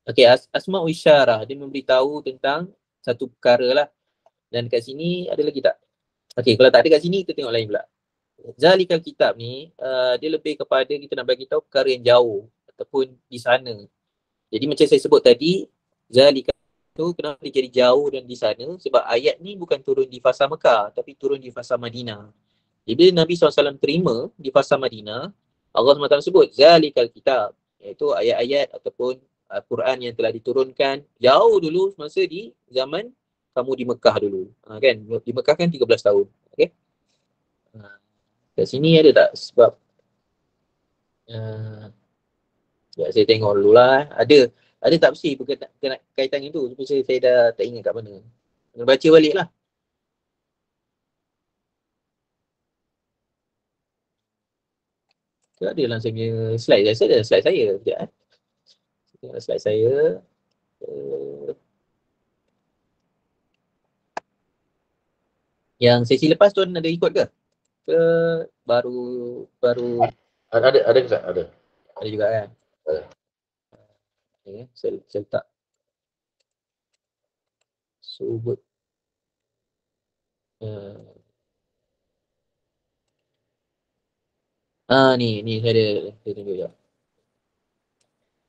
Okey, asma'u isyarah, dia memberitahu tentang satu perkara lah. Dan kat sini ada lagi tak? Okey, kalau tak ada kat sini kita tengok lain pula. Zalikal kitab ni dia lebih kepada kita nak bagi tahu perkara yang jauh ataupun di sana. Jadi macam saya sebut tadi, zalikal tu kenapa dia jadi jauh dan di sana? Sebab ayat ni bukan turun di fasa Mekah tapi turun di fasa Madinah. Jadi bila Nabi SAW terima di fasa Madinah, Allah SWT sebut zalikal kitab, iaitu ayat-ayat ataupun Quran yang telah diturunkan jauh dulu semasa di zaman kamu di Mekah dulu. Kan? Di Mekah kan 13 tahun. Okey. Kat sini ada tak sebab saya tengok dululah. Ada tafsir berkaitan itu. Tapi saya dah tak ingat kat mana. Kena baca balik lah. Ada dalam saya punya slide. Saya ada slide saya. Sekejap tengok slide saya. Yang sesi lepas tuan ada ikut ke? Ke baru Ada ke tak? Ada. Ada juga kan? Ada. Okay, saya letak sebut ni saya ada, saya tunjuk je.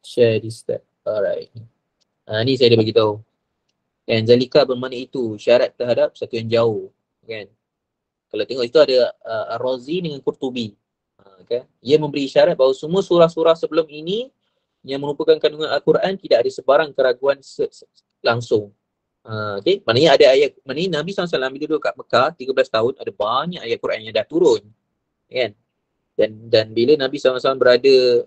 Share this step. Alright. Ni saya dah bagi tahu. Dan zalika bermakna itu syarat terhadap satu yang jauh, kan? Kalau tengok itu ada Ar-Razi dengan Qurtubi. Okay? Ia memberi syarat bahawa semua surah-surah sebelum ini yang merupakan kandungan Al-Quran tidak ada sebarang keraguan langsung. Okay? Maknanya ada ayat, maknanya Nabi SAW bila duduk kat Mekah 13 tahun, ada banyak ayat Quran yang dah turun. Kan? Dan bila Nabi SAW berada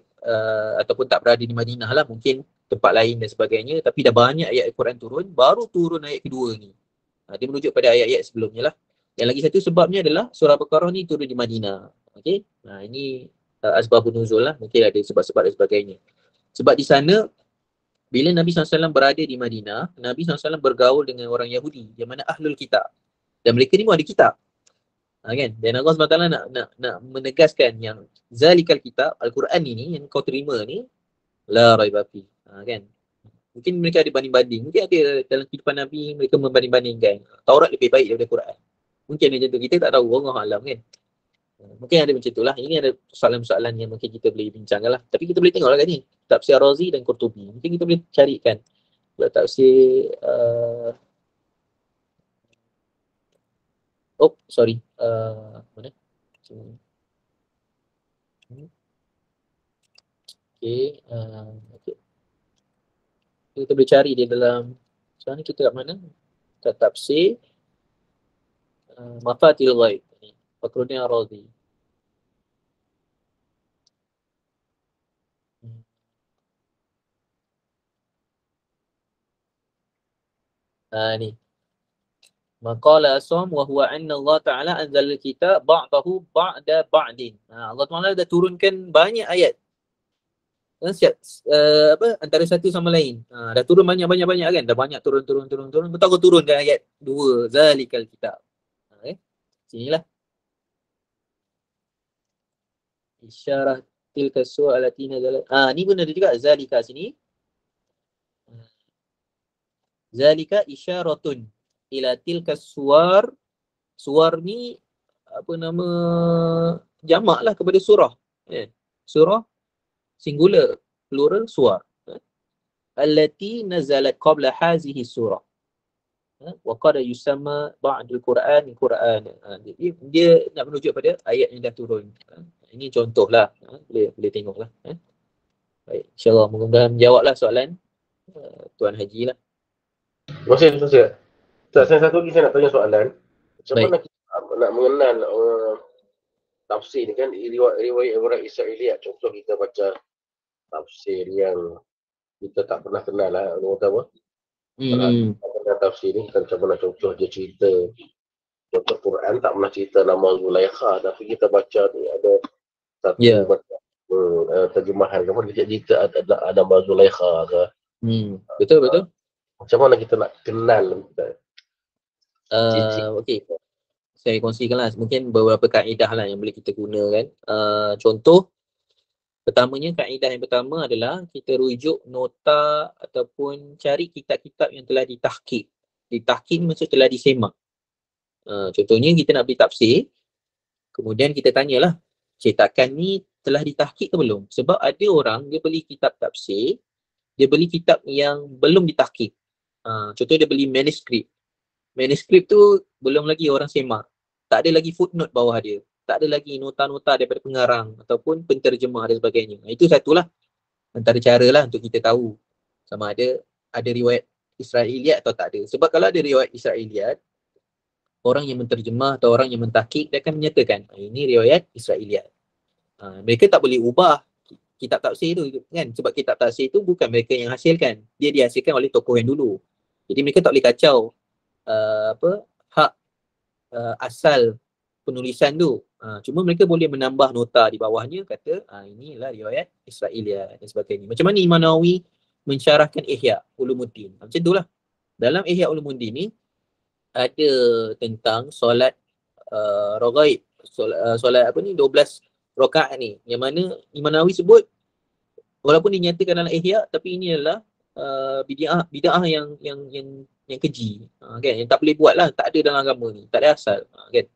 ataupun tak berada di Madinah lah, mungkin tempat lain dan sebagainya, tapi dah banyak ayat Al-Quran turun, baru turun ayat kedua ni. Dia merujuk pada ayat-ayat sebelumnya lah. Yang lagi satu sebabnya adalah surah Baqarah ni turun di Madinah. Okey. Ini asbabun nuzul lah. Mungkin ada sebab-sebab dan sebagainya. Sebab di sana bila Nabi SAW berada di Madinah, Nabi SAW bergaul dengan orang Yahudi yang mana ahlul kitab. Dan mereka ni pun ada kitab. Kan? Dan Allah SWT nak menegaskan yang zalikal kitab, Al-Quran ini yang kau terima ni la raiba fi. Kan? Mungkin mereka ada banding-banding. Mungkin ada dalam kehidupan Nabi mereka membanding-bandingkan. Taurat lebih baik daripada Quran. Mungkin macam tu. Kita tak tahu. Allah Alam kan. Mungkin ada macam itulah. Ini ada soalan-soalan yang mungkin kita boleh bincangkan lah. Tapi kita boleh tengoklah kan ni. Tafsir Razi dan Qurtubi. Mungkin kita boleh carikan. Kalau tafsir... sorry. Mana? Okay. Okay. Kita boleh cari dia dalam... Sekarang ni kita kat mana? Kat tafsir Mafatil Ghaib. Fakhruddin Ar-Razi. Ni. Maqala Asam wa huwa anna Allah Ta'ala anzal al-kitab ba'dahu ba'da ba'din. Allah Ta'ala dah turunkan banyak ayat. Antara satu sama lain. Dah turun banyak kan. Dah banyak turun. Betul aku turunkan ayat 2. Zalikal kitab. Sinilah. Isyarah tilka surah allati nazalat. Ni pun ada juga zalika sini. Zalika isyaratun ila tilka suwar. Suwar ni apa nama, jamak lah kepada surah. Surah singular, plural suwar. Allati nazalat qabla hazihi surah. Wa qad yusamma ba'dul Quran Quran. Dia nak merujuk pada ayat yang dah turun. Ini contohlah. Boleh tengoklah. Baik, insya-Allah mudah-mudahan menjawablah soalan Tuan Haji lah. Terima kasih Ustaz. Ustaz, satu lagi saya nak tanya soalan. Macam mana kita nak mengenal tafsir ni kan, riwayat Israiliyat. Contoh kita baca tafsir yang kita tak pernah kenal lah. Orang kata apa? Kalau tafsir ni, kita macam mana contoh dia cerita. Contoh Quran tak pernah cerita nama Zulaikha, tapi kita baca ni ada satu terjemahan. Kenapa dia cerita ada nama Zulaikha ke? Betul. Macam mana kita nak kenal? Okey. Saya kongsikanlah mungkin beberapa kaedah lah yang boleh kita gunakan. Contoh pertamanya, kaedah yang pertama adalah kita rujuk nota ataupun cari kitab-kitab yang telah ditahqiq. Ditahqiq maksud telah disemak. Contohnya kita nak beli tafsir, kemudian kita tanyalah, cetakan ni telah ditahqiq ke belum? Sebab ada orang dia beli kitab tafsir, dia beli kitab yang belum ditahqiq. Contoh dia beli manuskrip. Manuskrip tu belum lagi orang semak. Tak ada lagi footnote bawah dia. Tak ada lagi nota-nota daripada pengarang ataupun penterjemah dan sebagainya. Itu satulah antara cara lah untuk kita tahu sama ada riwayat Israiliyat atau tak ada. Sebab kalau ada riwayat Israiliyat, orang yang menterjemah atau orang yang mentahqiq, dia akan menyatakan ini riwayat Israiliyat. Mereka tak boleh ubah kitab tafsir tu kan, sebab kitab tafsir tu bukan mereka yang hasilkan. Dia dihasilkan oleh tokoh yang dulu. Jadi mereka tak boleh kacau hak asal penulisan tu. Cuma mereka boleh menambah nota di bawahnya, kata inilah riwayat Israiliyat dan sebagainya. Macam mana Imam Nawawi mensyarahkan Ihya Ulumuddin. Macam itulah. Dalam Ihya Ulumuddin ni ada tentang solat raghaib. Solat 12 rakaat ni. Yang mana Imam Nawawi sebut, walaupun dinyatakan dalam Ihya, tapi ini adalah bid'ah yang keji, kan, yang tak boleh buat lah, tak ada dalam agama ni, tak ada asal, kan.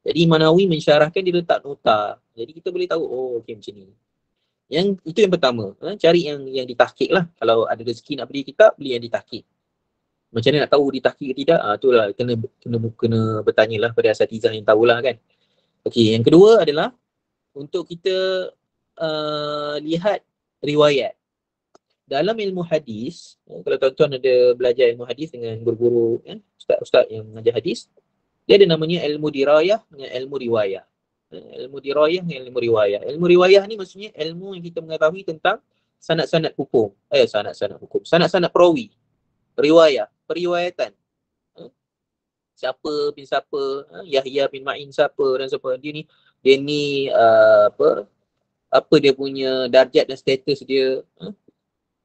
Jadi Imam Nawawi mensyarahkan, dia letak nota, jadi kita boleh tahu okey macam ni. Itu yang pertama, cari yang ditahqiq lah. Kalau ada rezeki nak beli kitab, beli yang ditahqiq. Macam mana nak tahu ditahqiq ke tidak? Itulah kena bertanyalah pada asatizah yang tahulah kan. Okey, yang kedua adalah untuk kita lihat riwayat. Dalam ilmu hadis, kalau tuan-tuan ada belajar ilmu hadis dengan guru-guru, ustaz-ustaz yang mengajar hadis, dia ada namanya ilmu dirayah dengan ilmu riwayah. Ilmu dirayah dengan ilmu riwayah. Ilmu riwayah ni maksudnya ilmu yang kita mengetahui tentang sanad-sanad hukum. Sanad-sanad perawi. Riwayah, periwayatan. Siapa bin siapa, Yahya bin Ma'in siapa dan siapa. Dia ni apa dia punya darjat dan status dia.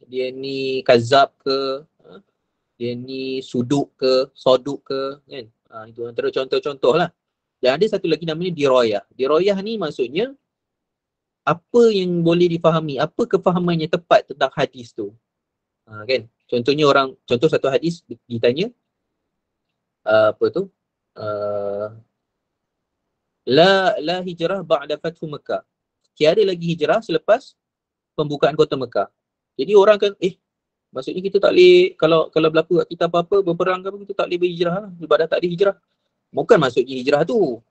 Dia ni kazab ke, dia ni suduk ke, soduk ke, kan. Itu antara contoh-contoh lah. Dan ada satu lagi namanya dirayah. Dirayah ni maksudnya apa yang boleh difahami, apa kefahaman yang tepat tentang hadis tu. Kan? Contohnya contoh satu hadis ditanya apa tu? La hijrah ba'da fathu Mekah. Tiada lagi hijrah selepas pembukaan kota Mekah. Jadi orang kan maksudnya kita tak boleh, kalau berlaku kat kita apa-apa, berperang ke apa, kita tak boleh berhijrah lah. Sebab dah tak ada hijrah. Bukan maksudnya hijrah tu.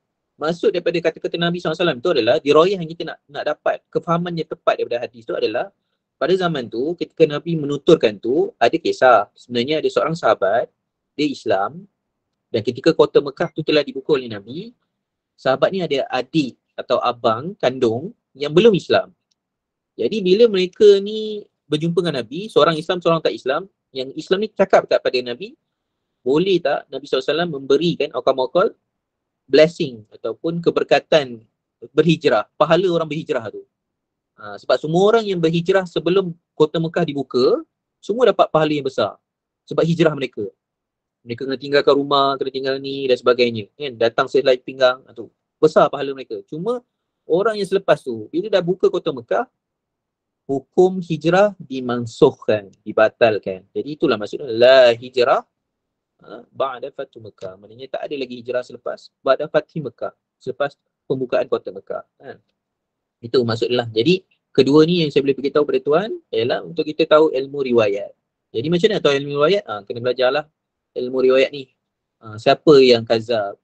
Maksud daripada kata-kata Nabi SAW tu adalah diroyah yang kita nak dapat kefahaman yang tepat daripada hadis tu adalah pada zaman tu ketika Nabi menuturkan tu ada kisah. Sebenarnya ada seorang sahabat, dia Islam, dan ketika kota Mekah tu telah dibuka oleh Nabi, sahabat ni ada adik atau abang kandung yang belum Islam. Jadi bila mereka ni berjumpa dengan Nabi, seorang Islam, seorang tak Islam, yang Islam ni cakap kepada Nabi, boleh tak Nabi SAW memberikan akal blessing ataupun keberkatan berhijrah, pahala orang berhijrah tu. Sebab semua orang yang berhijrah sebelum kota Mekah dibuka, semua dapat pahala yang besar. Sebab hijrah mereka. Mereka kena tinggalkan rumah, kena tinggal ni dan sebagainya. Kan? Datang sehelai pinggang, tu besar pahala mereka. Cuma orang yang selepas tu, bila dah buka kota Mekah, hukum hijrah dimansuhkan, dibatalkan. Jadi itulah maksudnya la hijrah ba'da fathu Mekah. Maknanya tak ada lagi hijrah selepas ba'da fathi Mekah, selepas pembukaan kota Mekah. Itu maksudnya. Jadi kedua ni yang saya boleh beritahu pada tuan ialah untuk kita tahu ilmu riwayat. Jadi macam mana tahu ilmu riwayat? Kena belajarlah ilmu riwayat ni. Siapa yang kazab?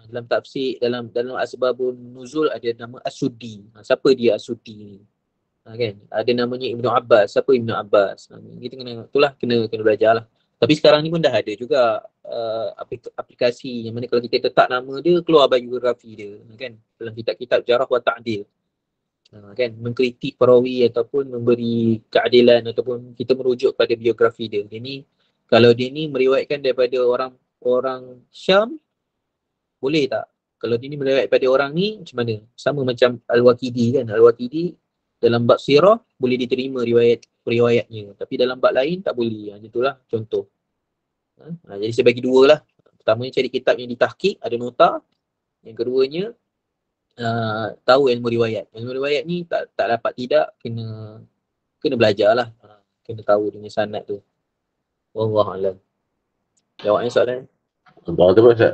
Dalam tafsir, dalam asbabun nuzul ada nama As-Suddi. Siapa dia As-Suddi ni? Kan? Ada namanya Ibnu Abbas. Siapa Ibnu Abbas? Kita kena belajarlah. Tapi sekarang ni pun dah ada juga aplikasi yang mana kalau kita letak nama dia, keluar biografi dia, kan? Dalam kitab-kitab jarah wa ta'dil. Kan? Mengkritik perawi ataupun memberi keadilan ataupun kita merujuk pada biografi dia. Kalau dia ni meriwayatkan daripada orang Syam, boleh tak? Kalau dia ni meriwayat pada orang ni, macam mana? Sama macam Al-Waqidi kan? Al-Waqidi dalam bab sirah boleh diterima riwayatnya, tapi dalam bab lain tak boleh. Itulah contoh. Jadi saya bagi dua lah. Pertamanya cari kitab yang ditahqiq, ada nota. Yang keduanya tahu ilmu riwayat. Ilmu riwayat ni tak dapat tidak, kena belajar lah. Kena tahu dengan sanad tu. Wallahualam. Jawabnya soalan.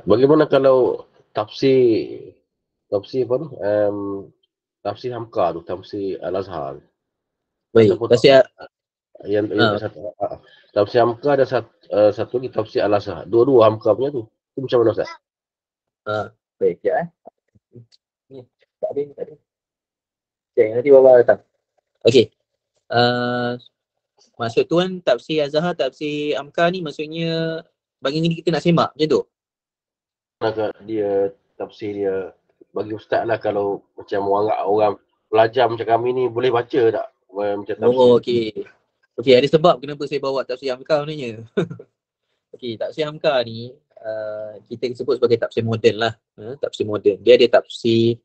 Bagaimana kalau tafsir apa tu? Tafsir Hamka tu, tafsir Al-Azhar. Baik, tafsir tafsir Hamka ada satu lagi tafsir Al-Azhar. Dua-dua Hamka punya tu. Itu macam mana Ustaz? Baik, ya. Ni, tak ada. Okay, nanti bawah datang. Okey. Maksud tuan tafsir Azhar, tafsir Hamka ni maksudnya bagi kita nak semak macam tu? Dia tafsir dia bagi ustaz lah, kalau macam orang pelajar macam kami ni boleh baca tak macam tafsir? Okey, ada sebab kenapa saya bawa tafsir Hamka sebenarnya. Okey, tafsir Hamka ni kita sebut sebagai tafsir moden lah. Tafsir moden. Dia ada tafsir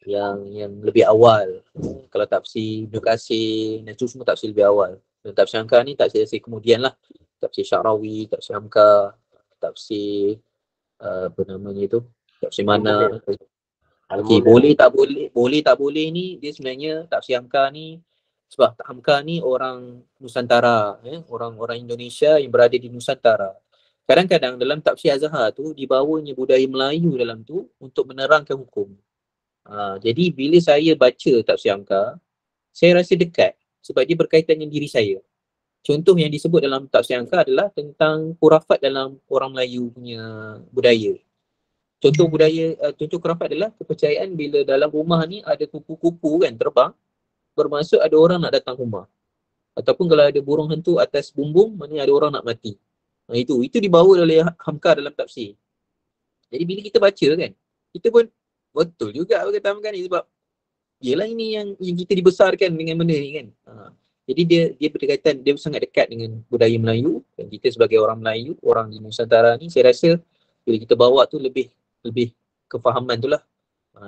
yang lebih awal. Kalau tafsir Ibnu Katsir dan tu semua tafsir lebih awal. Dan tafsir Hamka ni tafsir kemudian lah. Tafsir Sya'rawi, tafsir Hamka, tafsir apa namanya tu? Tafsir mana? Okey, boleh tak boleh ni dia sebenarnya tafsir Hamka ni, sebab Hamka ni orang Nusantara, orang Indonesia yang berada di Nusantara. Kadang-kadang dalam tafsir Azhar tu dibawanya budaya Melayu dalam tu untuk menerangkan hukum. Jadi bila saya baca tafsir Hamka, saya rasa dekat sebab dia berkaitan dengan diri saya. Contoh yang disebut dalam tafsir Hamka adalah tentang khurafat dalam orang Melayu punya budaya. Contoh khurafat adalah kepercayaan bila dalam rumah ni ada kupu-kupu kan terbang, bermaksud ada orang nak datang rumah. Ataupun kalau ada burung hantu atas bumbung, maknanya ada orang nak mati. Itu dibawa oleh Hamka dalam tafsir. Jadi bila kita baca kan, kita pun betul juga kata Hamka ni, sebab yelah ini yang kita dibesarkan dengan benda ni kan. Jadi dia berkaitan, dia sangat dekat dengan budaya Melayu, dan kita sebagai orang Melayu, orang di Nusantara ni, saya rasa bila kita bawa tu lebih kefahaman tu lah.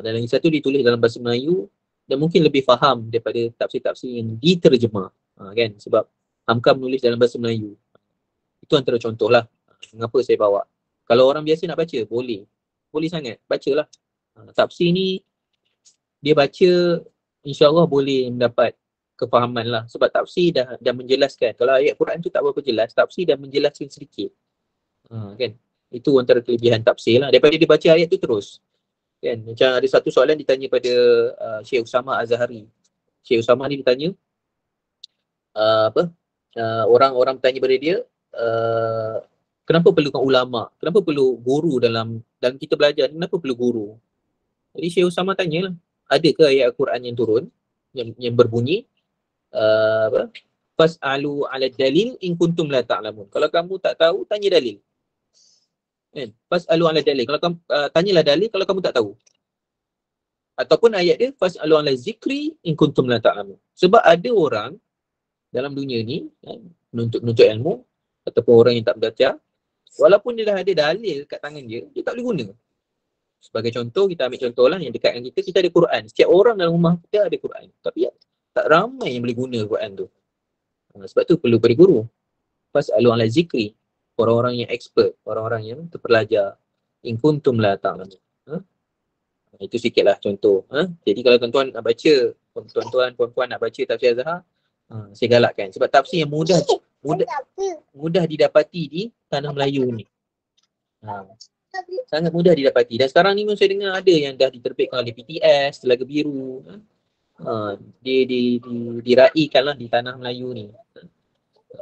Dan lagi satu ditulis dalam bahasa Melayu dan mungkin lebih faham daripada tafsir-tafsir yang diterjemah, kan, sebab Hamka menulis dalam bahasa Melayu. Itu antara contoh lah mengapa saya bawa. Kalau orang biasa nak baca, boleh sangat, bacalah. Tafsir ni dia baca insya-Allah boleh mendapat kefahaman lah. Sebab tafsir dah menjelaskan. Kalau ayat Quran tu tak berapa jelas, tafsir dah menjelaskan sedikit. Kan? Itu antara kelebihan tafsir lah. Daripada dia baca ayat tu terus. Kan? Macam ada satu soalan ditanya pada Syekh Usama Az-Zahari. Syekh Usama ni ditanya, orang-orang bertanya pada dia, kenapa perlukan ulama? Kenapa perlu guru dalam kita belajar? Kenapa perlu guru? Jadi Syekh Usama tanya lah, ada ke ayat Al-Quran yang turun yang berbunyi fas'alu 'ala dalil in kuntum la ta'lamun. Kalau kamu tak tahu, tanya dalil. Kan? Fas'alu 'ala dalil. Kalau kamu tanyalah dalil kalau kamu tak tahu. Ataupun ayat dia fas'alu 'ala zikri in kuntum la ta'lamun. Sebab ada orang dalam dunia ni menuntut ilmu ataupun orang yang tak belajar, walaupun dia dah ada dalil kat tangan dia, dia tak boleh guna. Sebagai contoh, kita ambil contoh lah yang dekat dengan kita ada Quran. Setiap orang dalam rumah kita ada Quran. Tapi tak ramai yang boleh guna Quran tu. Sebab tu perlu pada guru. Fas'alu 'ala zikri. Orang-orang yang expert, orang-orang yang terpelajar. In kuntum la ta'lamun. Itu sikitlah contoh. Jadi kalau tuan-tuan nak baca, tuan-tuan, puan-puan nak baca tafsir Az-Zahar, saya galakkan. Sebab tafsir yang mudah didapati di tanah Melayu ni. Sangat mudah didapati. Dan sekarang ni pun saya dengar ada yang dah diterbitkan oleh PTS, Telaga Biru. Diraikan lah di tanah Melayu ni.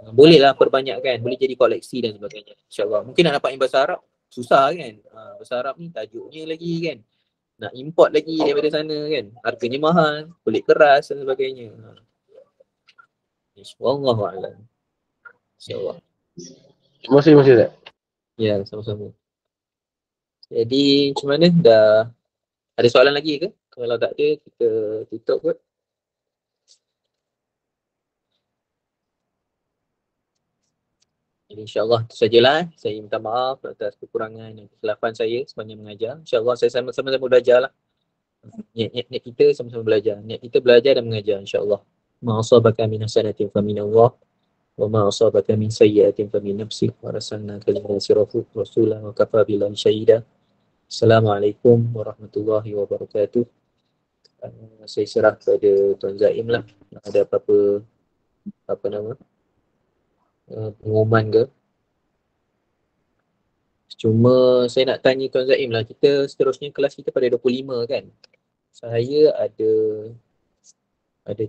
Bolehlah perbanyakkan, boleh jadi koleksi dan sebagainya. InsyaAllah. Mungkin nak dapat yang bahasa Arab, susah kan. Bahasa Arab ni tajuknya lagi kan. Nak import lagi daripada sana kan. Harganya mahal, kulit keras dan sebagainya. Wallahualam. InsyaAllah. Terima kasih Ustaz. Ya, sama-sama. Jadi macam mana? Dah ada soalan lagi ke? Kalau tak ada, kita tutup kot. Jadi insyaAllah itu sajalah. Saya minta maaf atas kekurangan dan kesilapan saya sepanjang mengajar. InsyaAllah saya sama-sama belajar lah. Niat kita sama-sama belajar. Niat kita belajar dan mengajar insyaAllah. Ma asabaka min hasanatin fa min Allah wa ma asabaka min sayyi'atin fa min nafsik wa arsalnaka lin-nasi rasulan wa kafa billahi syahida. Assalamualaikum warahmatullahi wabarakatuh. Saya serah kepada Tuan Zaim lah. Ada apa-apa pengumuman ke? Cuma saya nak tanya Tuan Zaim lah, kita seterusnya kelas kita pada 25 kan? Saya ada